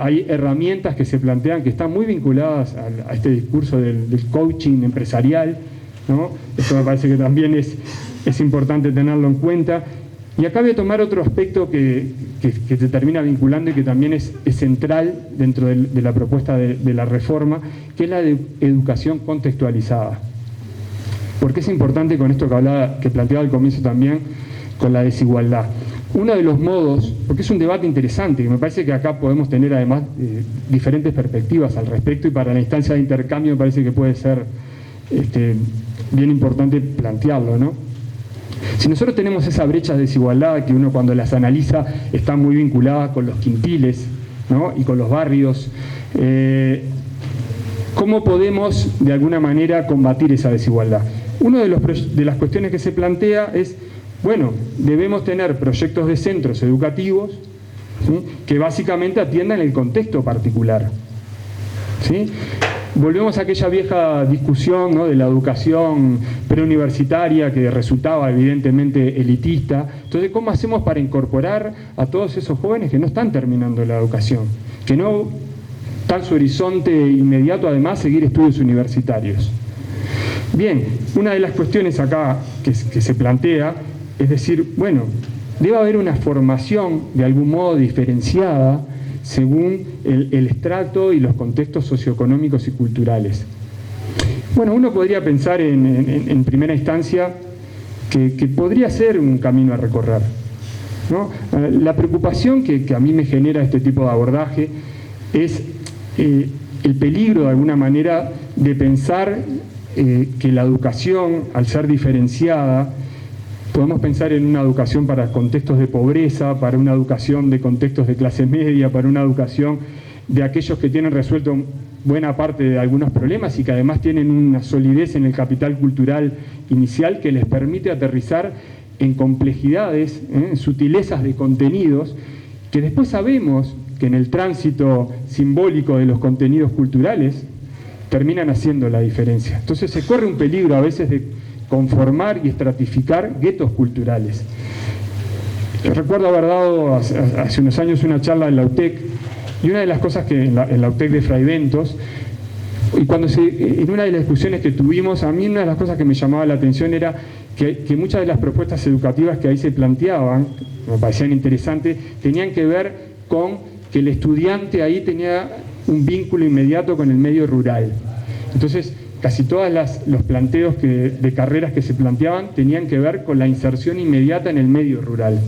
[SPEAKER 3] Hay herramientas que se plantean que están muy vinculadas a este discurso del coaching empresarial, ¿no? Esto me parece que también es importante tenerlo en cuenta. Y acá voy a tomar otro aspecto que se termina vinculando y que también es central dentro de la propuesta de la reforma, que es la de educación contextualizada. ¿Por qué es importante con esto que planteaba al comienzo también, con la desigualdad? Uno de los modos, porque es un debate interesante, que me parece que acá podemos tener además diferentes perspectivas al respecto, y para la instancia de intercambio me parece que puede ser bien importante plantearlo, ¿no? Si nosotros tenemos esa brecha de desigualdad que uno cuando las analiza está muy vinculada con los quintiles, ¿no? Y con los barrios, ¿cómo podemos de alguna manera combatir esa desigualdad? Una de las cuestiones que se plantea es, bueno, debemos tener proyectos de centros educativos, ¿sí?, que básicamente atiendan el contexto particular, ¿sí? Volvemos a aquella vieja discusión, ¿no?, de la educación preuniversitaria que resultaba evidentemente elitista. Entonces, ¿cómo hacemos para incorporar a todos esos jóvenes que no están terminando la educación? Que no está en su horizonte inmediato, además, seguir estudios universitarios. Bien, una de las cuestiones acá que se plantea es decir, bueno, debe haber una formación de algún modo diferenciada según el estrato y los contextos socioeconómicos y culturales. Bueno, uno podría pensar en primera instancia que podría ser un camino a recorrer, ¿no? La preocupación que a mí me genera este tipo de abordaje es el peligro, de alguna manera, de pensar que la educación, al ser diferenciada, podemos pensar en una educación para contextos de pobreza, para una educación de contextos de clase media, para una educación de aquellos que tienen resuelto buena parte de algunos problemas y que además tienen una solidez en el capital cultural inicial que les permite aterrizar en complejidades, en sutilezas de contenidos, que después sabemos que en el tránsito simbólico de los contenidos culturales terminan haciendo la diferencia. Entonces se corre un peligro a veces de conformar y estratificar guetos culturales. Recuerdo haber dado hace unos años una charla en la UTEC, y una de las cosas que en la UTEC de Fraiventos, y en una de las discusiones que tuvimos, a mí una de las cosas que me llamaba la atención era que muchas de las propuestas educativas que ahí se planteaban, me parecían interesantes, tenían que ver con que el estudiante ahí tenía un vínculo inmediato con el medio rural. Entonces, casi todos los planteos de carreras que se planteaban tenían que ver con la inserción inmediata en el medio rural.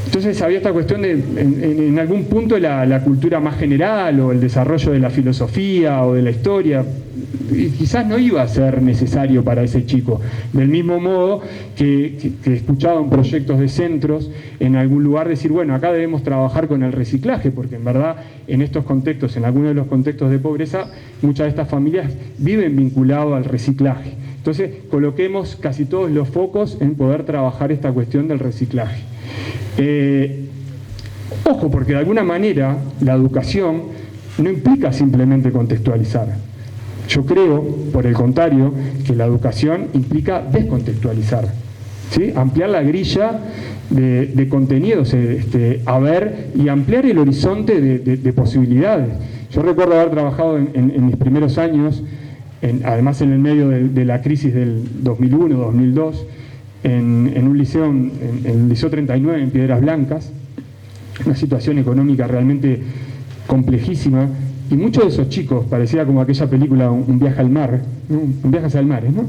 [SPEAKER 3] Entonces había esta cuestión de, en algún punto, la cultura más general o el desarrollo de la filosofía o de la historia, y quizás no iba a ser necesario para ese chico. Del mismo modo que escuchaba en proyectos de centros, en algún lugar decir, bueno, acá debemos trabajar con el reciclaje, porque en verdad en estos contextos, en algunos de los contextos de pobreza, muchas de estas familias viven vinculadas al reciclaje. Entonces coloquemos casi todos los focos en poder trabajar esta cuestión del reciclaje. Ojo, porque de alguna manera la educación no implica simplemente contextualizar. Yo creo, por el contrario, que la educación implica descontextualizar, ¿sí? Ampliar la grilla de contenidos a ver y ampliar el horizonte de posibilidades. Yo recuerdo haber trabajado en mis primeros años, además en el medio de la crisis del 2001-2002, en un liceo, en el Liceo 39 en Piedras Blancas, una situación económica realmente complejísima, y muchos de esos chicos, parecía como aquella película Un viaje al mar, ¿no? Un viaje hacia el mar, ¿no?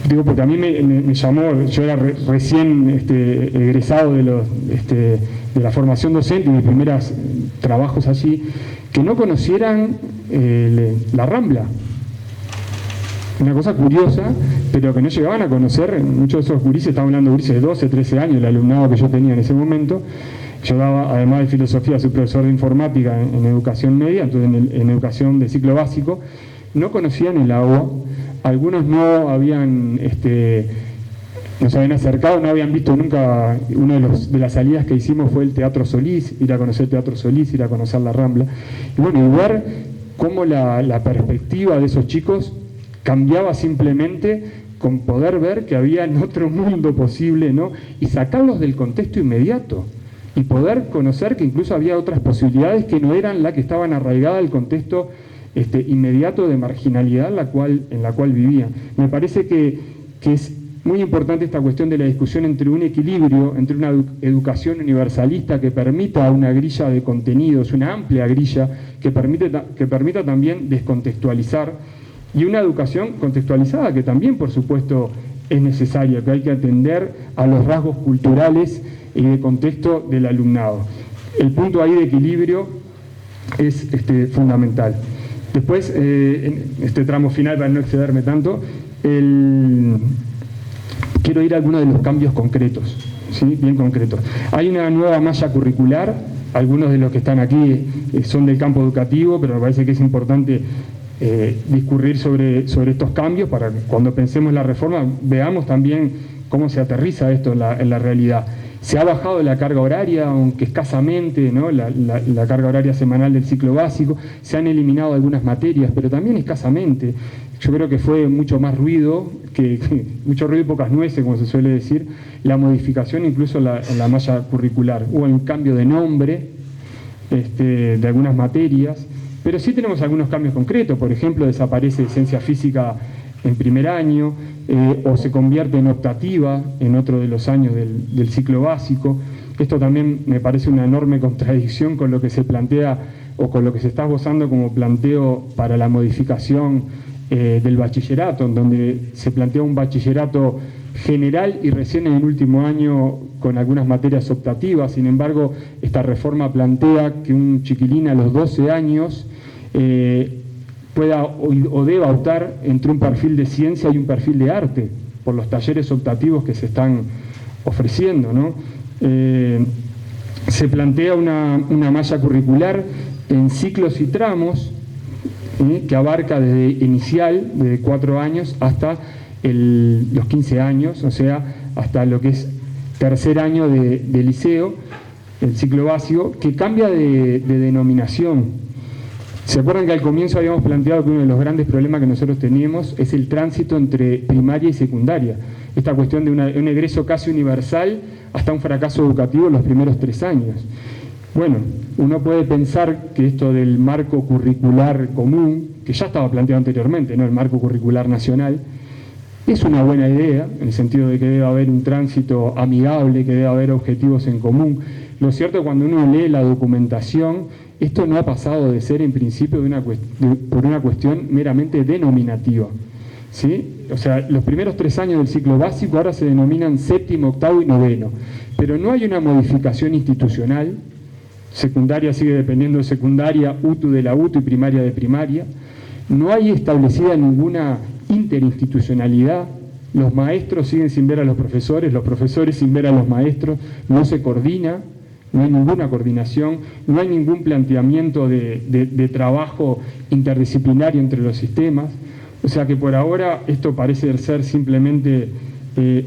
[SPEAKER 3] Digo, porque a mí me llamó, yo era recién egresado de la formación docente y mis primeros trabajos allí, que no conocieran la Rambla. Una cosa curiosa, pero que no llegaban a conocer. Muchos de esos gurises, estamos hablando de gurises de 12, 13 años, el alumnado que yo tenía en ese momento. Yo daba, además de filosofía, soy profesor de informática en educación media, entonces en educación de ciclo básico. No conocían el agua, algunos no habían, nos habían acercado, no habían visto nunca. Una de las salidas que hicimos fue el Teatro Solís, ir a conocer el Teatro Solís, ir a conocer la Rambla. Y bueno, y ver cómo la perspectiva de esos chicos cambiaba simplemente con poder ver que había en otro mundo posible, ¿no? Y sacarlos del contexto inmediato y poder conocer que incluso había otras posibilidades que no eran las que estaban arraigadas al contexto inmediato de marginalidad en la cual vivían. Me parece que es muy importante esta cuestión de la discusión entre un equilibrio, entre una educación universalista que permita una grilla de contenidos, una amplia grilla que permita también descontextualizar, y una educación contextualizada que también, por supuesto, es necesaria, que hay que atender a los rasgos culturales y de contexto del alumnado. El punto ahí de equilibrio es fundamental. Después, en este tramo final, para no excederme tanto, quiero ir a algunos de los cambios concretos, ¿sí? Bien concretos. Hay una nueva malla curricular, algunos de los que están aquí son del campo educativo, pero me parece que es importante discurrir sobre estos cambios para que cuando pensemos la reforma veamos también cómo se aterriza esto en la realidad. Se ha bajado la carga horaria, aunque escasamente, ¿no? la carga horaria semanal del ciclo básico, se han eliminado algunas materias, pero también escasamente. Yo creo que fue mucho más ruido, mucho ruido y pocas nueces, como se suele decir, la modificación incluso en la malla curricular. Hubo un cambio de nombre de algunas materias, pero sí tenemos algunos cambios concretos. Por ejemplo, desaparece ciencia física en primer año, o se convierte en optativa en otro de los años del ciclo básico. Esto también me parece una enorme contradicción con lo que se plantea o con lo que se está esbozando como planteo para la modificación del bachillerato, en donde se plantea un bachillerato general y recién en el último año con algunas materias optativas. Sin embargo, esta reforma plantea que un chiquilín a los 12 años pueda o deba optar entre un perfil de ciencia y un perfil de arte, por los talleres optativos que se están ofreciendo, ¿no? Se plantea una malla curricular en ciclos y tramos que abarca desde inicial, de 4 años, hasta los 15 años, o sea, hasta lo que es tercer año de liceo, el ciclo básico, que cambia de denominación. ¿Se acuerdan que al comienzo habíamos planteado que uno de los grandes problemas que nosotros teníamos es el tránsito entre primaria y secundaria? Esta cuestión de un egreso casi universal hasta un fracaso educativo en los primeros 3 años. Bueno, uno puede pensar que esto del marco curricular común, que ya estaba planteado anteriormente, ¿no? El marco curricular nacional, es una buena idea, en el sentido de que debe haber un tránsito amigable, que debe haber objetivos en común. Lo cierto es que cuando uno lee la documentación, esto no ha pasado de ser en principio por una cuestión meramente denominativa, ¿sí? O sea, los primeros 3 años del ciclo básico ahora se denominan séptimo, octavo y noveno, pero no hay una modificación institucional. Secundaria sigue dependiendo de secundaria, UTU de la UTU y primaria de primaria. No hay establecida ninguna interinstitucionalidad. Los maestros siguen sin ver a los profesores sin ver a los maestros, no se coordina. No hay ninguna coordinación, no hay ningún planteamiento de trabajo interdisciplinario entre los sistemas. O sea que por ahora esto parece ser simplemente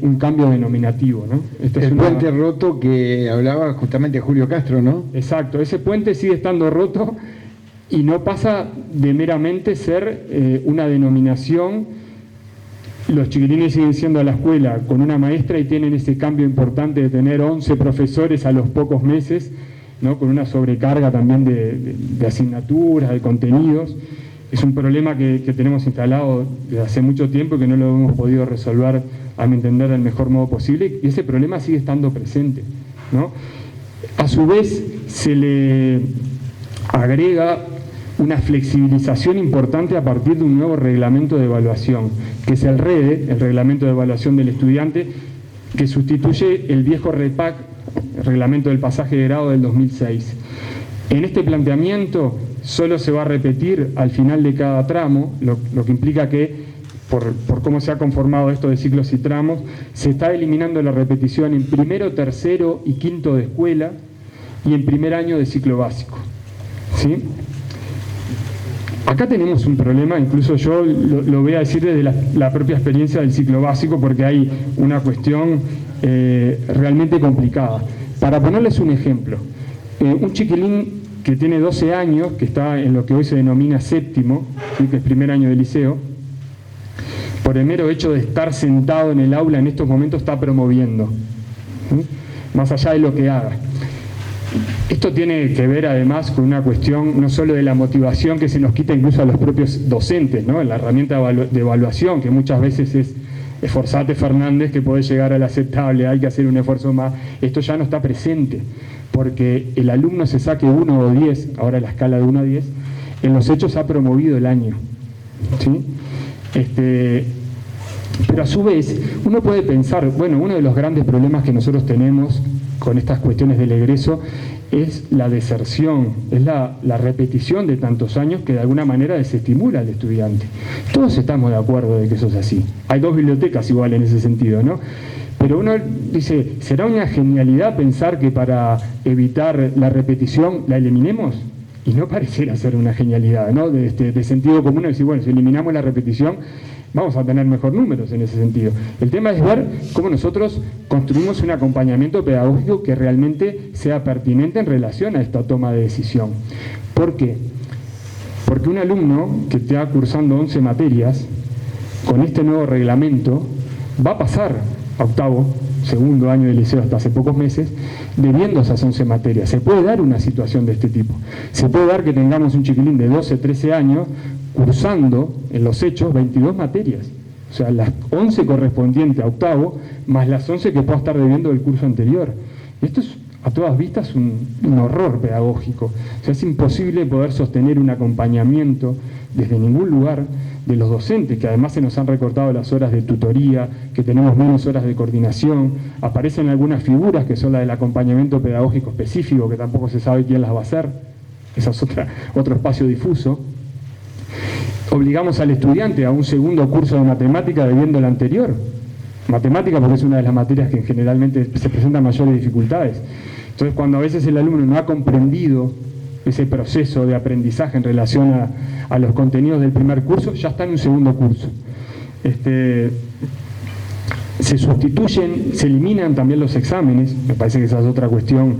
[SPEAKER 3] un cambio denominativo, ¿no?
[SPEAKER 2] El puente roto que hablaba justamente Julio Castro, ¿no?
[SPEAKER 3] Exacto, ese puente sigue estando roto y no pasa de meramente ser una denominación. Los chiquilines siguen siendo a la escuela con una maestra y tienen ese cambio importante de tener 11 profesores a los pocos meses, ¿no? Con una sobrecarga también de asignaturas, de contenidos. Es un problema que tenemos instalado desde hace mucho tiempo y que no lo hemos podido resolver, a mi entender, del mejor modo posible, y ese problema sigue estando presente, ¿no? A su vez, se le agrega una flexibilización importante a partir de un nuevo reglamento de evaluación, que es el REDE, el Reglamento de Evaluación del Estudiante, que sustituye el viejo REPAC, el Reglamento del Pasaje de Grado del 2006. En este planteamiento solo se va a repetir al final de cada tramo, lo que implica que, por cómo se ha conformado esto de ciclos y tramos, se está eliminando la repetición en primero, tercero y quinto de escuela y en primer año de ciclo básico, ¿sí? Acá tenemos un problema, incluso yo lo voy a decir desde la propia experiencia del ciclo básico, porque hay una cuestión realmente complicada. Para ponerles un ejemplo, un chiquilín que tiene 12 años, que está en lo que hoy se denomina séptimo, ¿sí? Que es primer año de liceo, por el mero hecho de estar sentado en el aula en estos momentos está promoviendo, ¿sí? Más allá de lo que haga. Esto tiene que ver además con una cuestión no solo de la motivación que se nos quita incluso a los propios docentes, ¿no? La herramienta de evaluación, que muchas veces es esforzate Fernández, que puede llegar al aceptable, hay que hacer un esfuerzo más. Esto ya no está presente, porque el alumno se saque 1 o 10, ahora la escala de 1 a 10, en los hechos ha promovido el año, ¿sí? Pero a su vez, uno puede pensar, bueno, uno de los grandes problemas que nosotros tenemos con estas cuestiones del egreso es la deserción, es la repetición de tantos años que de alguna manera desestimula al estudiante. Todos estamos de acuerdo de que eso es así. Hay 2 bibliotecas igual en ese sentido, ¿no? Pero uno dice, ¿será una genialidad pensar que para evitar la repetición la eliminemos? Y no pareciera ser una genialidad, ¿no? De sentido común, decir, bueno, si eliminamos la repetición, vamos a tener mejor números en ese sentido. El tema es ver cómo nosotros construimos un acompañamiento pedagógico que realmente sea pertinente en relación a esta toma de decisión. ¿Por qué? Porque un alumno que está cursando 11 materias, con este nuevo reglamento, va a pasar a octavo, segundo año de liceo hasta hace pocos meses, debiendo esas 11 materias. Se puede dar una situación de este tipo. Se puede dar que tengamos un chiquilín de 12, 13 años cursando en los hechos 22 materias. O sea, las 11 correspondientes a octavo, más las 11 que pueda estar debiendo del curso anterior. Esto es a todas vistas un horror pedagógico. O sea, es imposible poder sostener un acompañamiento desde ningún lugar de los docentes, que además se nos han recortado las horas de tutoría, que tenemos menos horas de coordinación, aparecen algunas figuras que son las del acompañamiento pedagógico específico, que tampoco se sabe quién las va a hacer, ese es otro espacio difuso. Obligamos al estudiante a un segundo curso de matemática debiendo el anterior. Matemática porque es una de las materias que generalmente se presentan mayores dificultades. Entonces, cuando a veces el alumno no ha comprendido ese proceso de aprendizaje en relación a los contenidos del primer curso, ya está en un segundo curso. Se sustituyen, se eliminan también los exámenes, me parece que esa es otra cuestión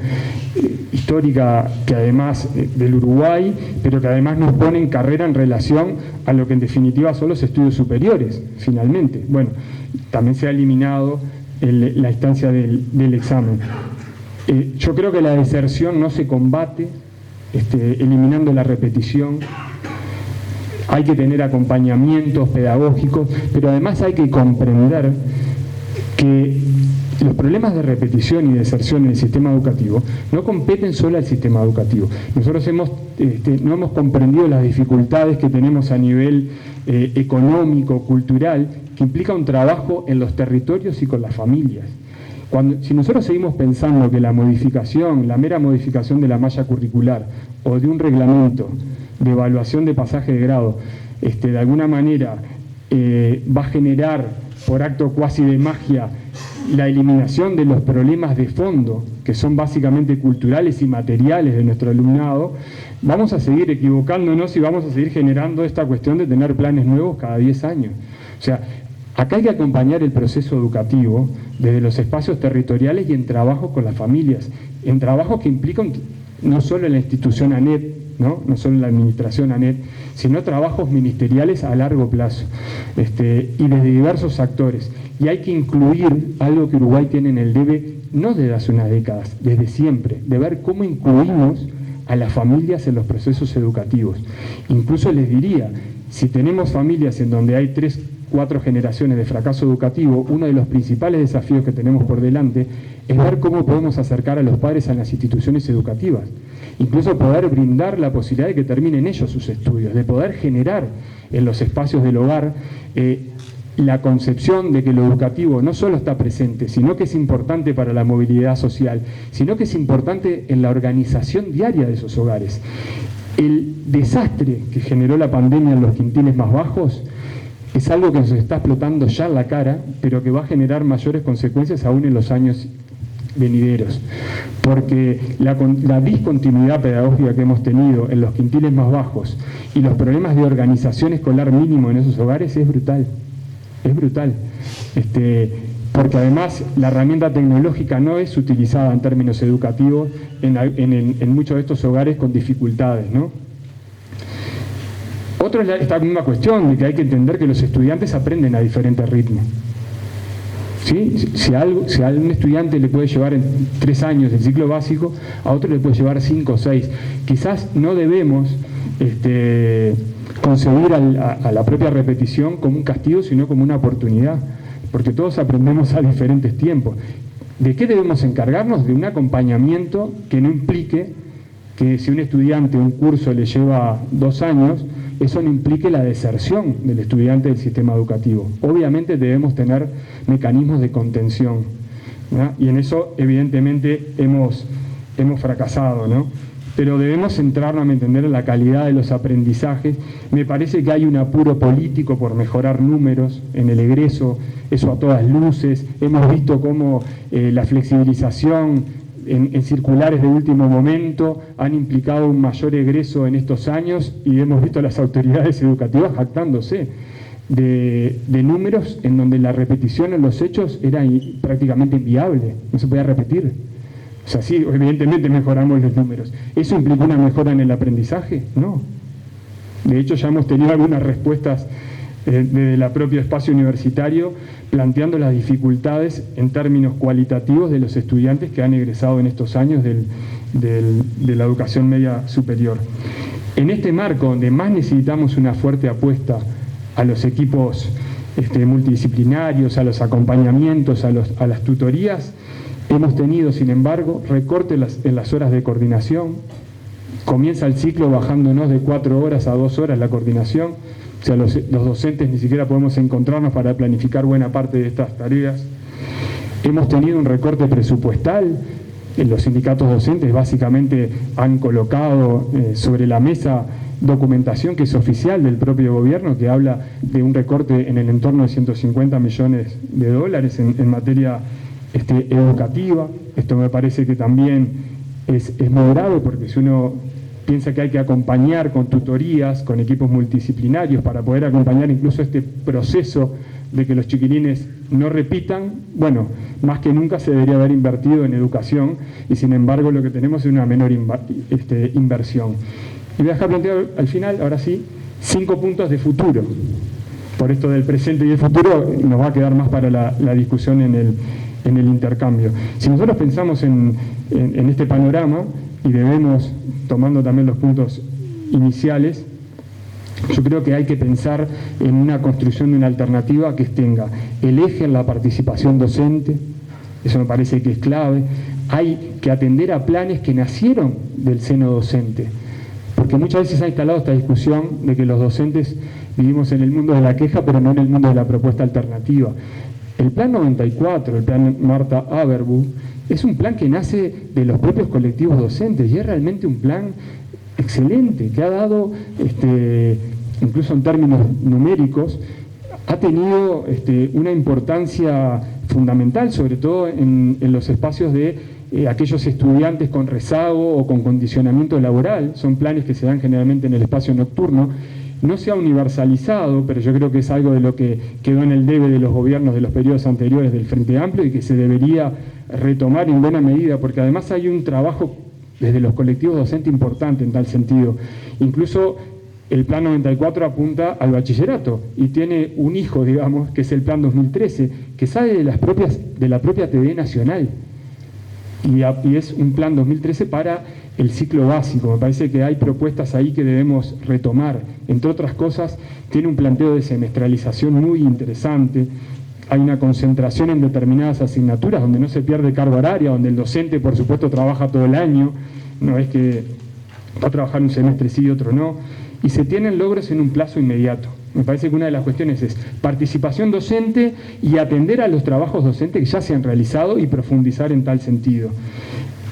[SPEAKER 3] histórica que además del Uruguay, pero que además nos pone en carrera en relación a lo que en definitiva son los estudios superiores, finalmente. Bueno, también se ha eliminado la instancia del examen. Yo creo que la deserción no se combate eliminando la repetición. Hay que tener acompañamientos pedagógicos, pero además hay que comprender que los problemas de repetición y deserción en el sistema educativo no competen solo al sistema educativo. Nosotros no hemos comprendido las dificultades que tenemos a nivel económico, cultural, que implica un trabajo en los territorios y con las familias. Si nosotros seguimos pensando que la mera modificación de la malla curricular o de un reglamento de evaluación de pasaje de grado, de alguna manera va a generar por acto cuasi de magia la eliminación de los problemas de fondo, que son básicamente culturales y materiales de nuestro alumnado, vamos a seguir equivocándonos y vamos a seguir generando esta cuestión de tener planes nuevos cada 10 años. O sea, acá hay que acompañar el proceso educativo desde los espacios territoriales y en trabajo con las familias, en trabajos que implican no solo en la institución ANET, no solo en la administración ANET, sino trabajos ministeriales a largo plazo, y desde diversos actores. Y hay que incluir algo que Uruguay tiene en el debe, no desde hace unas décadas, desde siempre, de ver cómo incluimos a las familias en los procesos educativos. Incluso les diría, si tenemos familias en donde hay 3-4 generaciones de fracaso educativo, uno de los principales desafíos que tenemos por delante es ver cómo podemos acercar a los padres a las instituciones educativas, incluso poder brindar la posibilidad de que terminen ellos sus estudios, de poder generar en los espacios del hogar la concepción de que lo educativo no solo está presente, sino que es importante para la movilidad social, sino que es importante en la organización diaria de esos hogares. El desastre que generó la pandemia en los quintiles más bajos es algo que nos está explotando ya en la cara, pero que va a generar mayores consecuencias aún en los años venideros, porque la discontinuidad pedagógica que hemos tenido en los quintiles más bajos y los problemas de organización escolar mínimo en esos hogares es brutal, porque además la herramienta tecnológica no es utilizada en términos educativos en muchos de estos hogares con dificultades, ¿no? Otro es esta misma cuestión de que hay que entender que los estudiantes aprenden a diferentes ritmos. ¿Sí? Si a un estudiante le puede llevar en 3 años el ciclo básico, a otro le puede llevar 5 o 6. Quizás no debemos concebir a la propia repetición como un castigo, sino como una oportunidad, porque todos aprendemos a diferentes tiempos. ¿De qué debemos encargarnos? De un acompañamiento que no implique que si un estudiante un curso le lleva 2 años, eso no implique la deserción del estudiante del sistema educativo. Obviamente debemos tener mecanismos de contención, ¿no? Y en eso evidentemente hemos fracasado, ¿no? Pero debemos centrarnos a entender la calidad de los aprendizajes. Me parece que hay un apuro político por mejorar números en el egreso, eso a todas luces. Hemos visto cómo la flexibilización en circulares de último momento han implicado un mayor egreso en estos años y hemos visto a las autoridades educativas jactándose de números en donde la repetición en los hechos era prácticamente inviable, no se podía repetir. O sea, sí, evidentemente mejoramos los números. ¿Eso implicó una mejora en el aprendizaje? No. De hecho, ya hemos tenido algunas respuestas desde el propio espacio universitario planteando las dificultades en términos cualitativos de los estudiantes que han egresado en estos años de la educación media superior. En este marco, donde más necesitamos una fuerte apuesta a los equipos multidisciplinarios, a los acompañamientos, a las tutorías, Hemos tenido, sin embargo, recortes en las horas de coordinación. Comienza el ciclo bajándonos de 4 horas a 2 horas la coordinación. O sea, los docentes ni siquiera podemos encontrarnos para planificar buena parte de estas tareas. Hemos tenido un recorte presupuestal. Los sindicatos docentes básicamente han colocado sobre la mesa documentación que es oficial del propio gobierno, que habla de un recorte en el entorno de 150 millones de dólares en materia educativa. Esto me parece que también es muy grave, porque si uno piensa que hay que acompañar con tutorías, con equipos multidisciplinarios para poder acompañar incluso este proceso de que los chiquilines no repitan, bueno, más que nunca se debería haber invertido en educación, y sin embargo lo que tenemos es una menor inversión. Y voy a dejar planteado al final, ahora sí, 5 puntos de futuro. Por esto del presente y el futuro nos va a quedar más para la discusión en el intercambio. Si nosotros pensamos en este panorama, y debemos, tomando también los puntos iniciales, yo creo que hay que pensar en una construcción de una alternativa que tenga el eje en la participación docente. Eso me parece que es clave. Hay que atender a planes que nacieron del seno docente, porque muchas veces se ha instalado esta discusión de que los docentes vivimos en el mundo de la queja, pero no en el mundo de la propuesta alternativa. El Plan 94, el Plan Marta Averbuch, es un plan que nace de los propios colectivos docentes, y es realmente un plan excelente, que ha dado, incluso en términos numéricos, ha tenido una importancia fundamental, sobre todo en los espacios de aquellos estudiantes con rezago o con condicionamiento laboral. Son planes que se dan generalmente en el espacio nocturno. No se ha universalizado, pero yo creo que es algo de lo que quedó en el debe de los gobiernos de los periodos anteriores del Frente Amplio, y que se debería retomar en buena medida, porque además hay un trabajo desde los colectivos docentes importante en tal sentido. Incluso el Plan 94 apunta al bachillerato y tiene un hijo, digamos, que es el Plan 2013, que sale de la propia TV Nacional, y es un Plan 2013 para el ciclo básico. Me parece que hay propuestas ahí que debemos retomar. Entre otras cosas, tiene un planteo de semestralización muy interesante. Hay una concentración en determinadas asignaturas donde no se pierde carga horaria, donde el docente, por supuesto, trabaja todo el año, no es que va a trabajar un semestre sí y otro no, y se tienen logros en un plazo inmediato. Me parece que una de las cuestiones es participación docente y atender a los trabajos docentes que ya se han realizado y profundizar en tal sentido.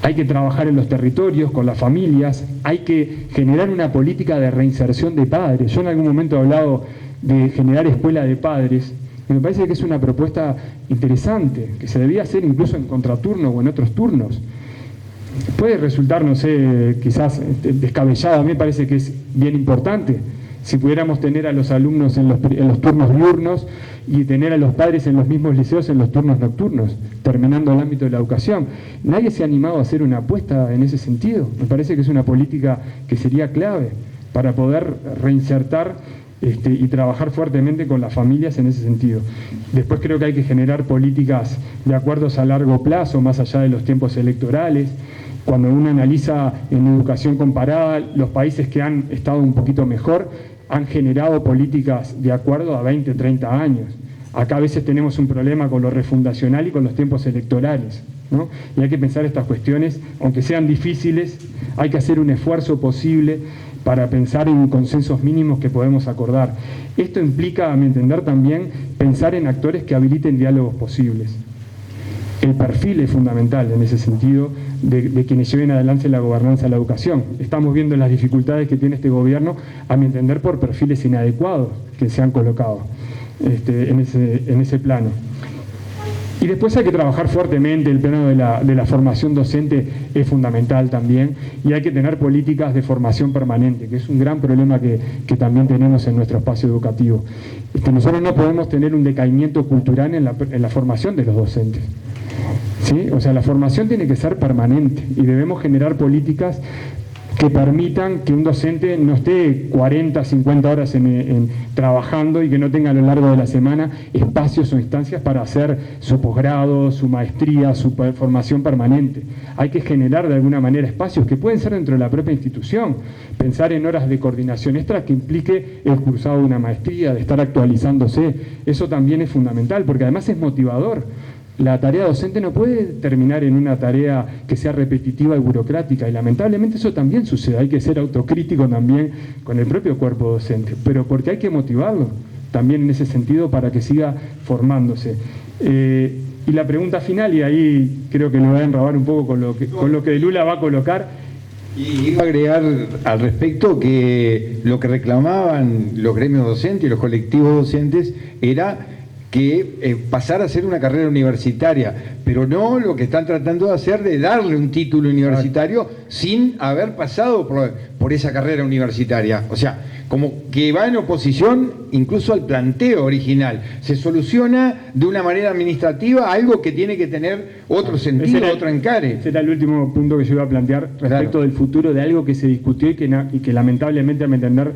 [SPEAKER 3] Hay que trabajar en los territorios, con las familias, hay que generar una política de reinserción de padres. Yo en algún momento he hablado de generar escuela de padres, y me parece que es una propuesta interesante, que se debía hacer incluso en contraturno o en otros turnos. Puede resultar, no sé, quizás descabellada, a mí me parece que es bien importante. Si pudiéramos tener a los alumnos en los turnos diurnos y tener a los padres en los mismos liceos en los turnos nocturnos, terminando el ámbito de la educación. Nadie se ha animado a hacer una apuesta en ese sentido. Me parece que es una política que sería clave para poder reinsertar y trabajar fuertemente con las familias en ese sentido. Después creo que hay que generar políticas de acuerdos a largo plazo, más allá de los tiempos electorales. Cuando uno analiza en educación comparada, los países que han estado un poquito mejor han generado políticas de acuerdo a 20, 30 años. Acá a veces tenemos un problema con lo refundacional y con los tiempos electorales, ¿no? Y hay que pensar estas cuestiones, aunque sean difíciles, hay que hacer un esfuerzo posible para pensar en consensos mínimos que podemos acordar. Esto implica, a mi entender, también pensar en actores que habiliten diálogos posibles. El perfil es fundamental en ese sentido de quienes lleven adelante la gobernanza de la educación. Estamos viendo las dificultades que tiene este gobierno, a mi entender, por perfiles inadecuados que se han colocado en ese plano. Y después hay que trabajar fuertemente, el plano de la formación docente es fundamental también, y hay que tener políticas de formación permanente, que es un gran problema que también tenemos en nuestro espacio educativo. Nosotros no podemos tener un decaimiento cultural en la formación de los docentes. ¿Sí? O sea, la formación tiene que ser permanente y debemos generar políticas que permitan que un docente no esté 40, 50 horas trabajando y que no tenga a lo largo de la semana espacios o instancias para hacer su posgrado, su maestría, su formación permanente. Hay que generar de alguna manera espacios que pueden ser dentro de la propia institución, pensar en horas de coordinación extra que implique el cursado de una maestría, de estar actualizándose. Eso también es fundamental porque además es motivador. La tarea docente no puede terminar en una tarea que sea repetitiva y burocrática, y lamentablemente eso también sucede. Hay que ser autocrítico también con el propio cuerpo docente, pero porque hay que motivarlo también en ese sentido para que siga formándose. Y la pregunta final, y ahí creo que nos va a enrabar un poco con lo que Lula va a colocar.
[SPEAKER 2] Y iba a agregar al respecto que lo que reclamaban los gremios docentes y los colectivos docentes era que pasara a ser una carrera universitaria, pero no lo que están tratando de hacer de darle un título universitario sin haber pasado por esa carrera universitaria. O sea, como que va en oposición incluso al planteo original. Se soluciona de una manera administrativa algo que tiene que tener otro sentido, otro encare.
[SPEAKER 3] Ese era el último punto que yo iba a plantear respecto del futuro de algo que se discutió y que lamentablemente, a mi entender,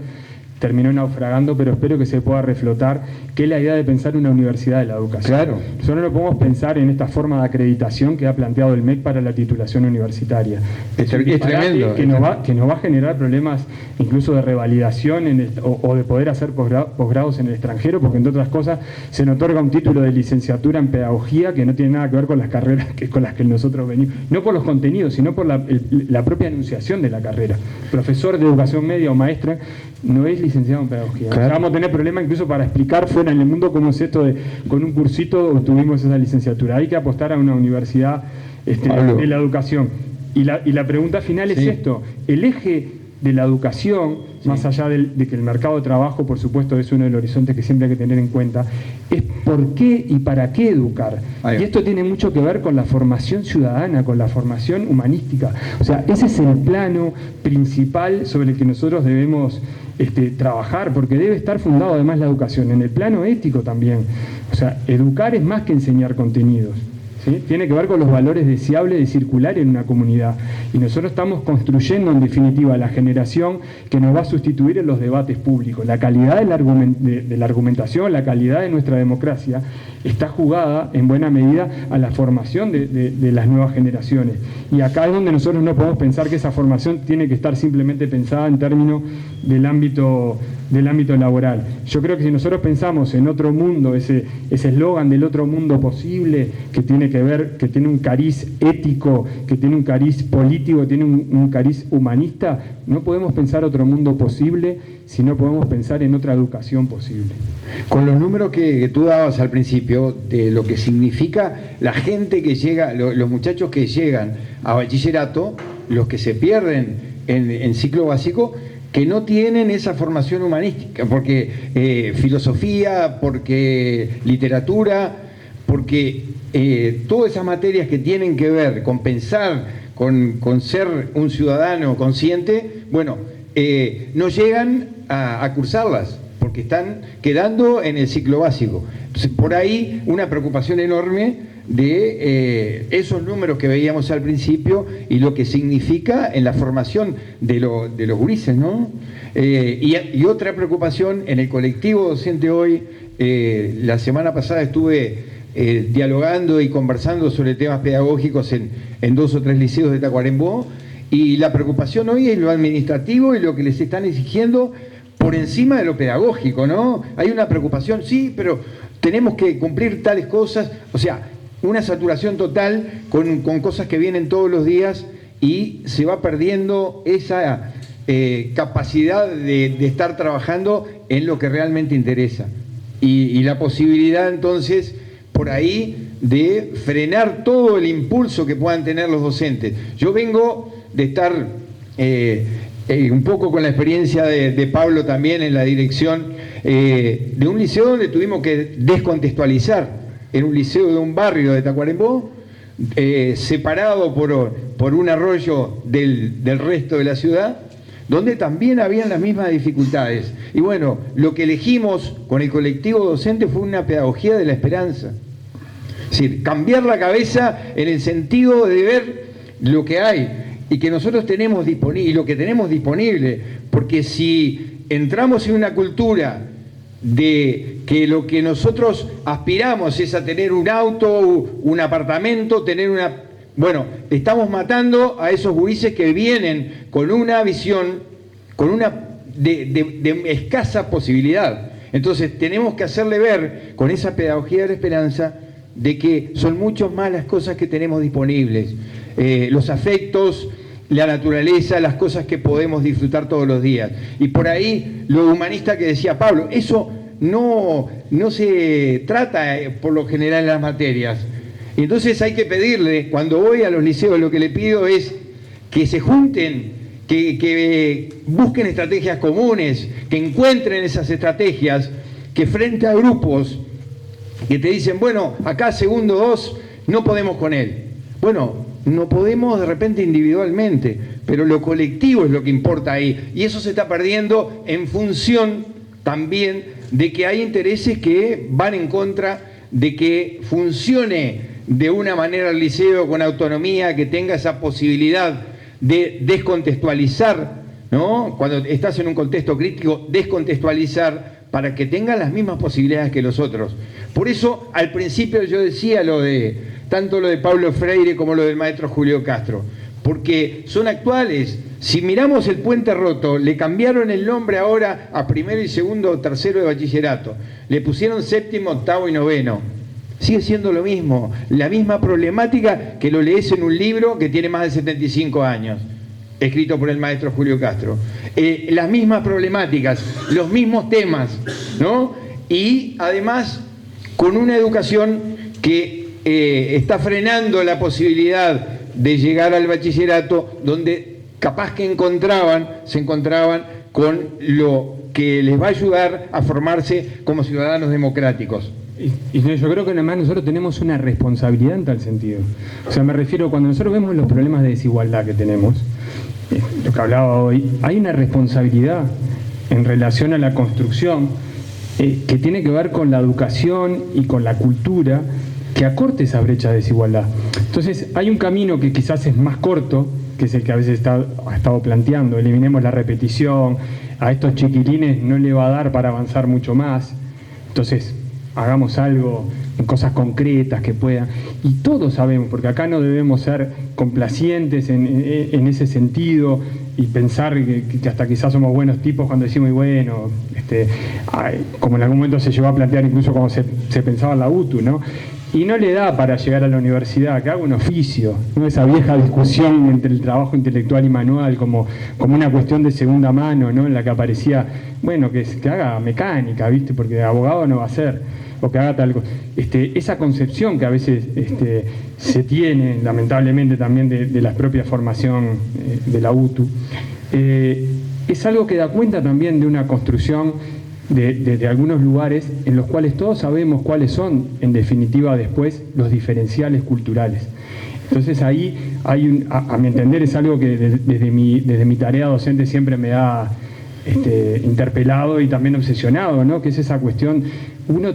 [SPEAKER 3] terminó naufragando, pero espero que se pueda reflotar, que es la idea de pensar una universidad de la educación.
[SPEAKER 2] Claro.
[SPEAKER 3] Nosotros no lo podemos pensar en esta forma de acreditación que ha planteado el MEC para la titulación universitaria.
[SPEAKER 2] Es tremendo.
[SPEAKER 3] Que nos va a generar problemas incluso de revalidación o de poder hacer posgrados en el extranjero, porque entre otras cosas se nos otorga un título de licenciatura en pedagogía que no tiene nada que ver con las carreras con las que nosotros venimos. No por los contenidos, sino por la propia enunciación de la carrera. Profesor de educación media o maestra no es licenciado en pedagogía.
[SPEAKER 2] Claro.
[SPEAKER 3] O sea, vamos a tener problemas incluso para explicar fuera en el mundo cómo es esto de con un cursito obtuvimos esa licenciatura. Hay que apostar a una universidad de la educación. Y la pregunta final es esto: el eje de la educación, más allá de que el mercado de trabajo, por supuesto, es uno de los horizontes que siempre hay que tener en cuenta, es por qué y para qué educar. Y esto tiene mucho que ver con la formación ciudadana, con la formación humanística. O sea, ese es el plano principal sobre el que nosotros debemos trabajar, porque debe estar fundado además la educación en el plano ético también. O sea, educar es más que enseñar contenidos, ¿sí? Tiene que ver con los valores deseables de circular en una comunidad, y nosotros estamos construyendo en definitiva la generación que nos va a sustituir en los debates públicos. La calidad de la argumentación, la calidad de nuestra democracia está jugada en buena medida a la formación de las nuevas generaciones, y acá es donde nosotros no podemos pensar que esa formación tiene que estar simplemente pensada en términos del ámbito laboral. Yo creo que si nosotros pensamos en otro mundo, ese eslogan del otro mundo posible, que tiene que ver, que tiene un cariz ético, que tiene un cariz político, tiene un cariz humanista, no podemos pensar otro mundo posible si no podemos pensar en otra educación posible.
[SPEAKER 2] Con los números que tú dabas al principio, de lo que significa la gente que llega, los muchachos que llegan a bachillerato, los que se pierden en ciclo básico, que no tienen esa formación humanística, porque filosofía, porque literatura, porque todas esas materias que tienen que ver con pensar, con ser un ciudadano consciente, bueno, no llegan a cursarlas, porque están quedando en el ciclo básico. Entonces, por ahí una preocupación enorme de esos números que veíamos al principio y lo que significa en la formación de los gurises, ¿no? Y otra preocupación en el colectivo docente hoy. La semana pasada estuve dialogando y conversando sobre temas pedagógicos en 2 o 3 liceos de Tacuarembó, y la preocupación hoy es lo administrativo y lo que les están exigiendo por encima de lo pedagógico, ¿no? Hay una preocupación, sí, pero tenemos que cumplir tales cosas, o sea, una saturación total con cosas que vienen todos los días, y se va perdiendo esa capacidad de estar trabajando en lo que realmente interesa. Y la posibilidad entonces, por ahí, de frenar todo el impulso que puedan tener los docentes. Yo vengo de estar un poco con la experiencia de Pablo también en la dirección de un liceo donde tuvimos que descontextualizar. Era un liceo de un barrio de Tacuarembó, separado por un arroyo del resto de la ciudad, donde también habían las mismas dificultades. Y bueno, lo que elegimos con el colectivo docente fue una pedagogía de la esperanza. Es decir, cambiar la cabeza en el sentido de ver lo que hay y que nosotros tenemos disponible, y lo que tenemos disponible, porque si entramos en una cultura de que lo que nosotros aspiramos es a tener un auto, un apartamento, tener una... Bueno, estamos matando a esos gurises que vienen con una visión, con una de escasa posibilidad. Entonces tenemos que hacerle ver con esa pedagogía de la esperanza de que son mucho más las cosas que tenemos disponibles, los afectos, la naturaleza, las cosas que podemos disfrutar todos los días. Y por ahí lo humanista que decía Pablo, eso no se trata por lo general en las materias. Entonces hay que pedirle, cuando voy a los liceos, lo que le pido es que se junten, que busquen estrategias comunes, que encuentren esas estrategias, que frente a grupos que te dicen, bueno, acá segundo 2 no podemos con él. Bueno, no podemos de repente individualmente, pero lo colectivo es lo que importa ahí. Y eso se está perdiendo en función también de que hay intereses que van en contra de que funcione de una manera el liceo con autonomía, que tenga esa posibilidad de descontextualizar, ¿no? Cuando estás en un contexto crítico, descontextualizar para que tengan las mismas posibilidades que los otros. Por eso, al principio yo decía tanto lo de Paulo Freire como lo del maestro Julio Castro, porque son actuales. Si miramos el puente roto, le cambiaron el nombre ahora a primero y segundo o tercero de bachillerato, le pusieron séptimo, octavo y noveno. Sigue siendo lo mismo, la misma problemática que lo lees en un libro que tiene más de 75 años, escrito por el maestro Julio Castro. Las mismas problemáticas, los mismos temas, ¿no? Y además con una educación que está frenando la posibilidad de llegar al bachillerato, donde capaz que se encontraban con lo que les va a ayudar a formarse como ciudadanos democráticos.
[SPEAKER 3] Y yo creo que además nosotros tenemos una responsabilidad en tal sentido. O sea, me refiero, cuando nosotros vemos los problemas de desigualdad que tenemos, lo que hablaba hoy, hay una responsabilidad en relación a la construcción que tiene que ver con la educación y con la cultura que acorte esa brecha de desigualdad. Entonces, hay un camino que quizás es más corto, que es el que a veces ha estado planteando: eliminemos la repetición, a estos chiquilines no le va a dar para avanzar mucho más, entonces hagamos algo en cosas concretas que puedan. Y todos sabemos, porque acá no debemos ser complacientes en ese sentido y pensar que hasta quizás somos buenos tipos cuando decimos, y bueno, como en algún momento se llegó a plantear incluso cuando se pensaba en la UTU, ¿no? Y no le da para llegar a la universidad, que haga un oficio, ¿no? Esa vieja discusión entre el trabajo intelectual y manual como una cuestión de segunda mano, ¿no? En la que aparecía, bueno, que haga mecánica, ¿viste? Porque abogado no va a ser, o que haga tal cosa. Esa concepción que a veces se tiene, lamentablemente también de la propia formación de la UTU, es algo que da cuenta también de una construcción de algunos lugares en los cuales todos sabemos cuáles son, en definitiva, después los diferenciales culturales. Entonces ahí hay a mi entender, es algo que desde mi tarea docente siempre me ha interpelado y también obsesionado, ¿no? Que es esa cuestión. Uno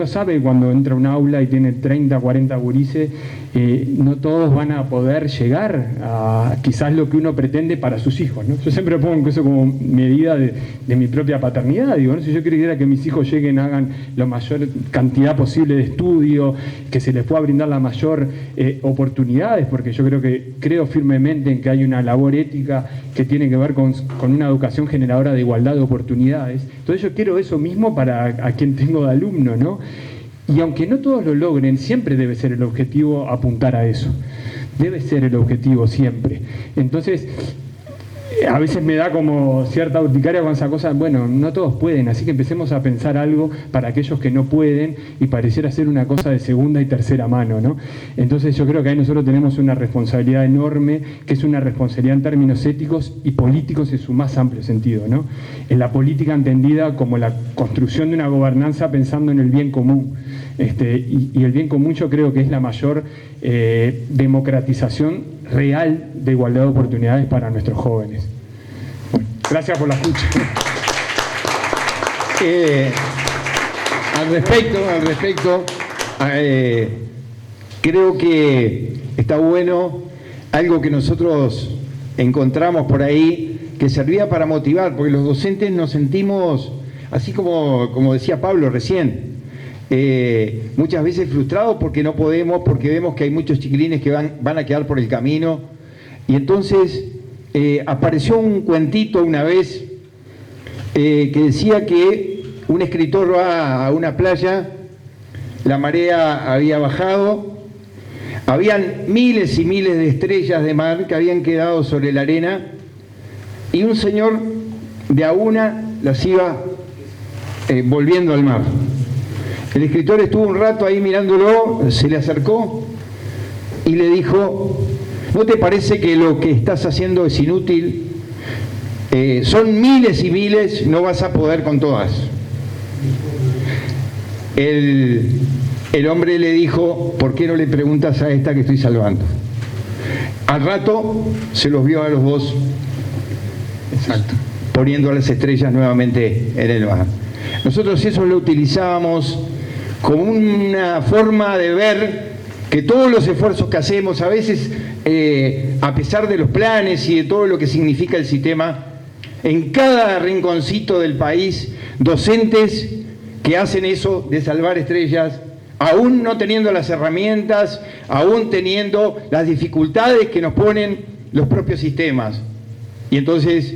[SPEAKER 3] sabe cuando entra a un aula y tiene 30, 40 gurises, no todos van a poder llegar a quizás lo que uno pretende para sus hijos, ¿no? Yo siempre pongo eso como medida de mi propia paternidad, digo, ¿no? Si yo quisiera que mis hijos lleguen, hagan la mayor cantidad posible de estudio, que se les pueda brindar la mayor oportunidades, porque yo creo firmemente en que hay una labor ética que tiene que ver con una educación generadora de igualdad de oportunidades. Entonces yo quiero eso mismo para a quien tengo de alumno, ¿no? Y aunque no todos lo logren, siempre debe ser el objetivo apuntar a eso. Debe ser el objetivo siempre. Entonces, a veces me da como cierta urticaria con esa cosa, bueno, no todos pueden, así que empecemos a pensar algo para aquellos que no pueden y pareciera ser una cosa de segunda y tercera mano, ¿no? Entonces yo creo que ahí nosotros tenemos una responsabilidad enorme, que es una responsabilidad en términos éticos y políticos en su más amplio sentido, ¿no? En la política entendida como la construcción de una gobernanza pensando en el bien común. Y el bien común yo creo que es la mayor democratización real de igualdad de oportunidades para nuestros jóvenes. Bueno, gracias por la escucha.
[SPEAKER 2] Al respecto, creo que está bueno algo que nosotros encontramos por ahí que servía para motivar, porque los docentes nos sentimos, así como decía Pablo recién, muchas veces frustrados porque no podemos, porque vemos que hay muchos chiquilines que van a quedar por el camino. Y entonces apareció un cuentito una vez que decía que un escritor va a una playa, la marea había bajado, habían miles y miles de estrellas de mar que habían quedado sobre la arena, y un señor de a una las iba volviendo al mar. El escritor estuvo un rato ahí mirándolo, se le acercó y le dijo: ¿no te parece que lo que estás haciendo es inútil? Son miles y miles, no vas a poder con todas. El hombre le dijo: ¿por qué no le preguntas a esta que estoy salvando? Al rato se los vio a los dos. Exacto. Poniendo a las estrellas nuevamente en el mar. Nosotros eso lo utilizábamos como una forma de ver que todos los esfuerzos que hacemos, a veces a pesar de los planes y de todo lo que significa el sistema, en cada rinconcito del país, docentes que hacen eso de salvar estrellas, aún no teniendo las herramientas, aún teniendo las dificultades que nos ponen los propios sistemas. Y entonces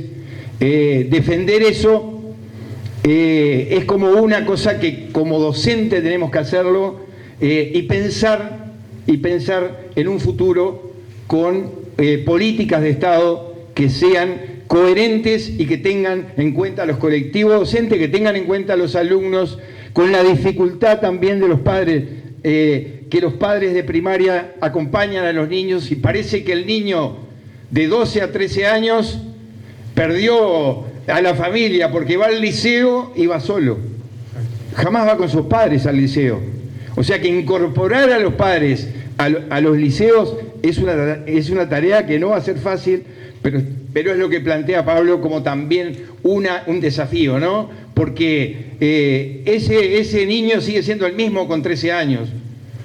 [SPEAKER 2] defender eso es como una cosa que como docente tenemos que hacerlo, y pensar en un futuro con políticas de Estado que sean coherentes y que tengan en cuenta a los colectivos docentes, que tengan en cuenta a los alumnos, con la dificultad también de los padres, que los padres de primaria acompañan a los niños y parece que el niño de 12 a 13 años perdió a la familia porque va al liceo y va solo. Jamás va con sus padres al liceo. O sea que incorporar a los padres a los liceos es una tarea que no va a ser fácil, pero es lo que plantea Pablo como también un desafío, ¿no? Porque ese niño sigue siendo el mismo con 13 años.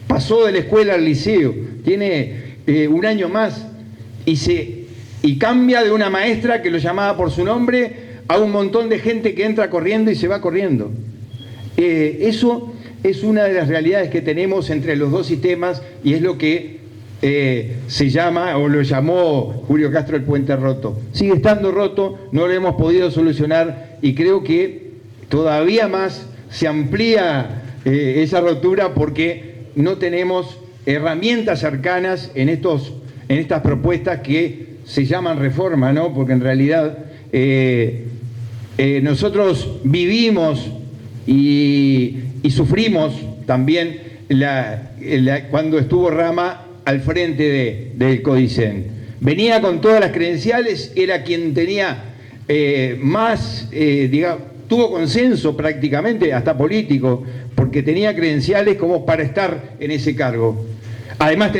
[SPEAKER 2] Pasó de la escuela al liceo, tiene un año más y cambia de una maestra que lo llamaba por su nombre a un montón de gente que entra corriendo y se va corriendo. Eso es una de las realidades que tenemos entre los dos sistemas y es lo que se llama o lo llamó Julio Castro el puente roto. Sigue estando roto, no lo hemos podido solucionar y creo que todavía más se amplía esa rotura porque no tenemos herramientas cercanas en estas propuestas que se llaman reforma, ¿no? Porque en realidad nosotros vivimos y sufrimos también cuando estuvo Rama al frente del CODICEN. Venía con todas las credenciales, era quien tenía más, tuvo consenso prácticamente, hasta político, porque tenía credenciales como para estar en ese cargo. Además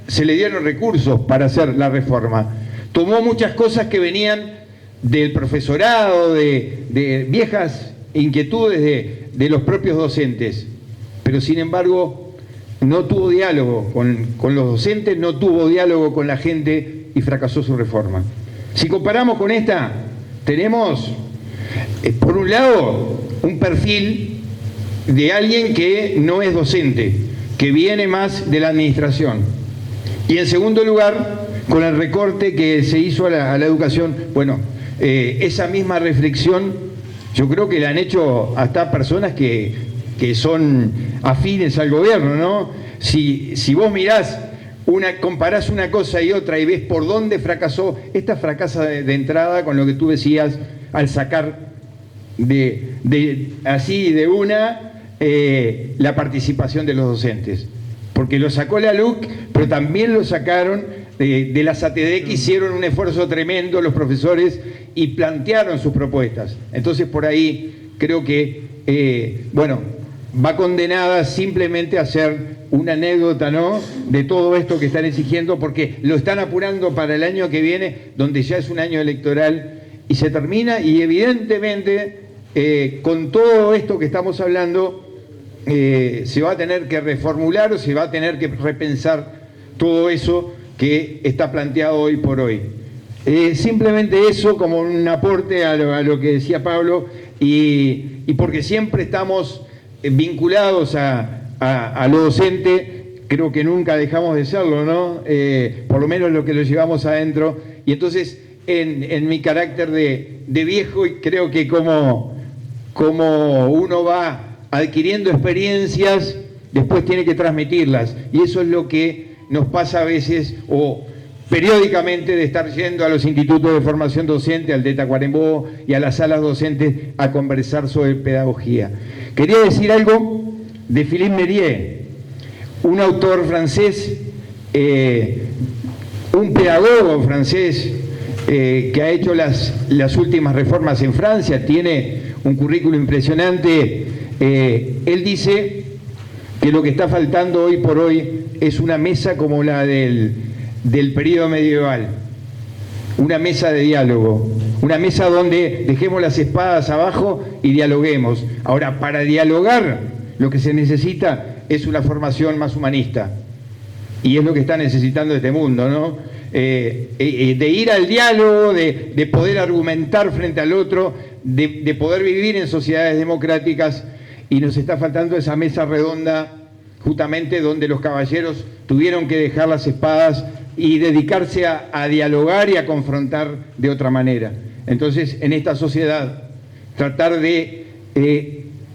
[SPEAKER 2] se le dieron recursos para hacer la reforma. Tomó muchas cosas que venían del profesorado, de viejas inquietudes de los propios docentes, pero sin embargo no tuvo diálogo con los docentes, no tuvo diálogo con la gente y fracasó su reforma. Si comparamos con esta, tenemos por un lado un perfil de alguien que no es docente, que viene más de la administración, y en segundo lugar con el recorte que se hizo a la educación. Bueno, esa misma reflexión yo creo que la han hecho hasta personas que son afines al gobierno, ¿no? Si vos mirás, comparás una cosa y otra y ves por dónde fracasó, esta fracasa de entrada con lo que tú decías al sacar así de una la participación de los docentes. Porque lo sacó la LUC, pero también lo sacaron de las ATD, que hicieron un esfuerzo tremendo los profesores y plantearon sus propuestas. Entonces por ahí creo que, va condenada simplemente a ser una anécdota, ¿no?, de todo esto que están exigiendo, porque lo están apurando para el año que viene, donde ya es un año electoral y se termina, y evidentemente con todo esto que estamos hablando se va a tener que reformular o se va a tener que repensar todo eso que está planteado hoy por hoy. Simplemente eso como un aporte a lo que decía Pablo, y porque siempre estamos vinculados a lo docente, creo que nunca dejamos de serlo, ¿no? Por lo menos lo que lo llevamos adentro, y entonces en mi carácter de viejo, y creo que como uno va adquiriendo experiencias, después tiene que transmitirlas. Y eso es lo que nos pasa a veces, o periódicamente, de estar yendo a los institutos de formación docente, al de Tacuarembó y a las salas docentes a conversar sobre pedagogía. Quería decir algo de Philippe Mérieux, un autor francés, un pedagogo francés que ha hecho las últimas reformas en Francia, tiene un currículo impresionante. Él dice que lo que está faltando hoy por hoy es una mesa como la del periodo medieval, una mesa de diálogo, una mesa donde dejemos las espadas abajo y dialoguemos. Ahora, para dialogar lo que se necesita es una formación más humanista, y es lo que está necesitando este mundo, ¿no? De ir al diálogo, de poder argumentar frente al otro, de poder vivir en sociedades democráticas, y nos está faltando esa mesa redonda, justamente donde los caballeros tuvieron que dejar las espadas y dedicarse a dialogar y a confrontar de otra manera. Entonces, en esta sociedad, tratar de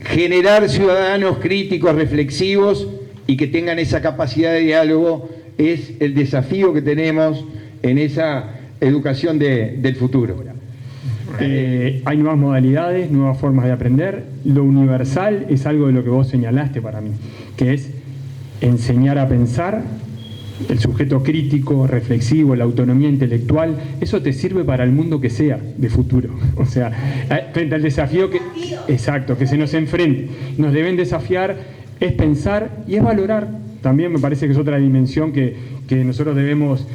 [SPEAKER 2] generar ciudadanos críticos, reflexivos, y que tengan esa capacidad de diálogo, es el desafío que tenemos en esa educación del futuro.
[SPEAKER 3] Hay nuevas modalidades, nuevas formas de aprender. Lo universal es algo de lo que vos señalaste para mí, que es enseñar a pensar, el sujeto crítico, reflexivo, la autonomía intelectual. Eso te sirve para el mundo que sea de futuro. O sea, frente al desafío que se nos enfrente, nos deben desafiar, es pensar y es valorar. También me parece que es otra dimensión que nosotros debemos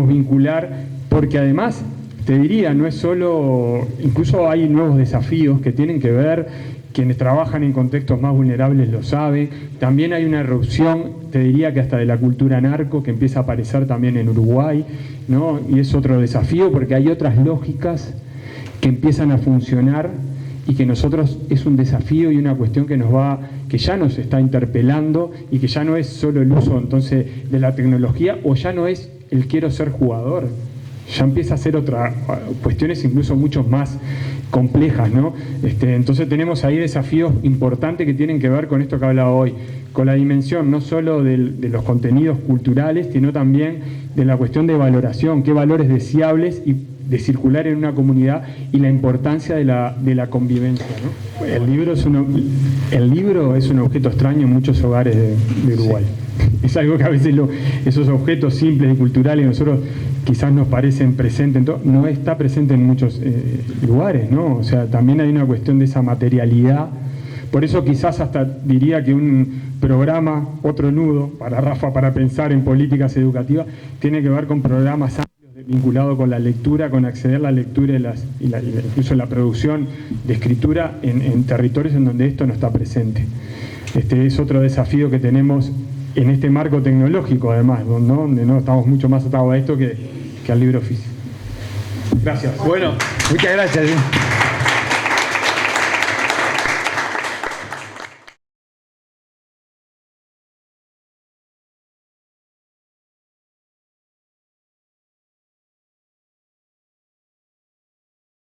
[SPEAKER 3] vincular, porque además, te diría, no es solo, incluso hay nuevos desafíos que tienen que ver, quienes trabajan en contextos más vulnerables lo saben, también hay una erupción, te diría que hasta de la cultura narco, que empieza a aparecer también en Uruguay, ¿no? Y es otro desafío, porque hay otras lógicas que empiezan a funcionar, y que nosotros es un desafío y una cuestión que ya nos está interpelando, y que ya no es solo el uso entonces de la tecnología, o ya no es el quiero ser jugador, ya empieza a ser otras cuestiones incluso mucho más complejas, ¿no? Entonces tenemos ahí desafíos importantes que tienen que ver con esto que hablaba hoy, con la dimensión no solo de los contenidos culturales, sino también de la cuestión de valoración, qué valores deseables y de circular en una comunidad, y la importancia de la convivencia, ¿no? El libro es un objeto extraño en muchos hogares de Uruguay. Sí. Es algo que a veces esos objetos simples y culturales nosotros quizás nos parecen presentes, no está presente en muchos lugares, ¿no? O sea, también hay una cuestión de esa materialidad. Por eso quizás hasta diría que un programa, otro nudo para Rafa, para pensar en políticas educativas, tiene que ver con programas vinculado con la lectura, con acceder a la lectura incluso la producción de escritura en territorios en donde esto no está presente. Es otro desafío que tenemos en este marco tecnológico, además, donde no estamos mucho más atados a esto que al libro físico. Gracias.
[SPEAKER 2] Bueno, muchas gracias.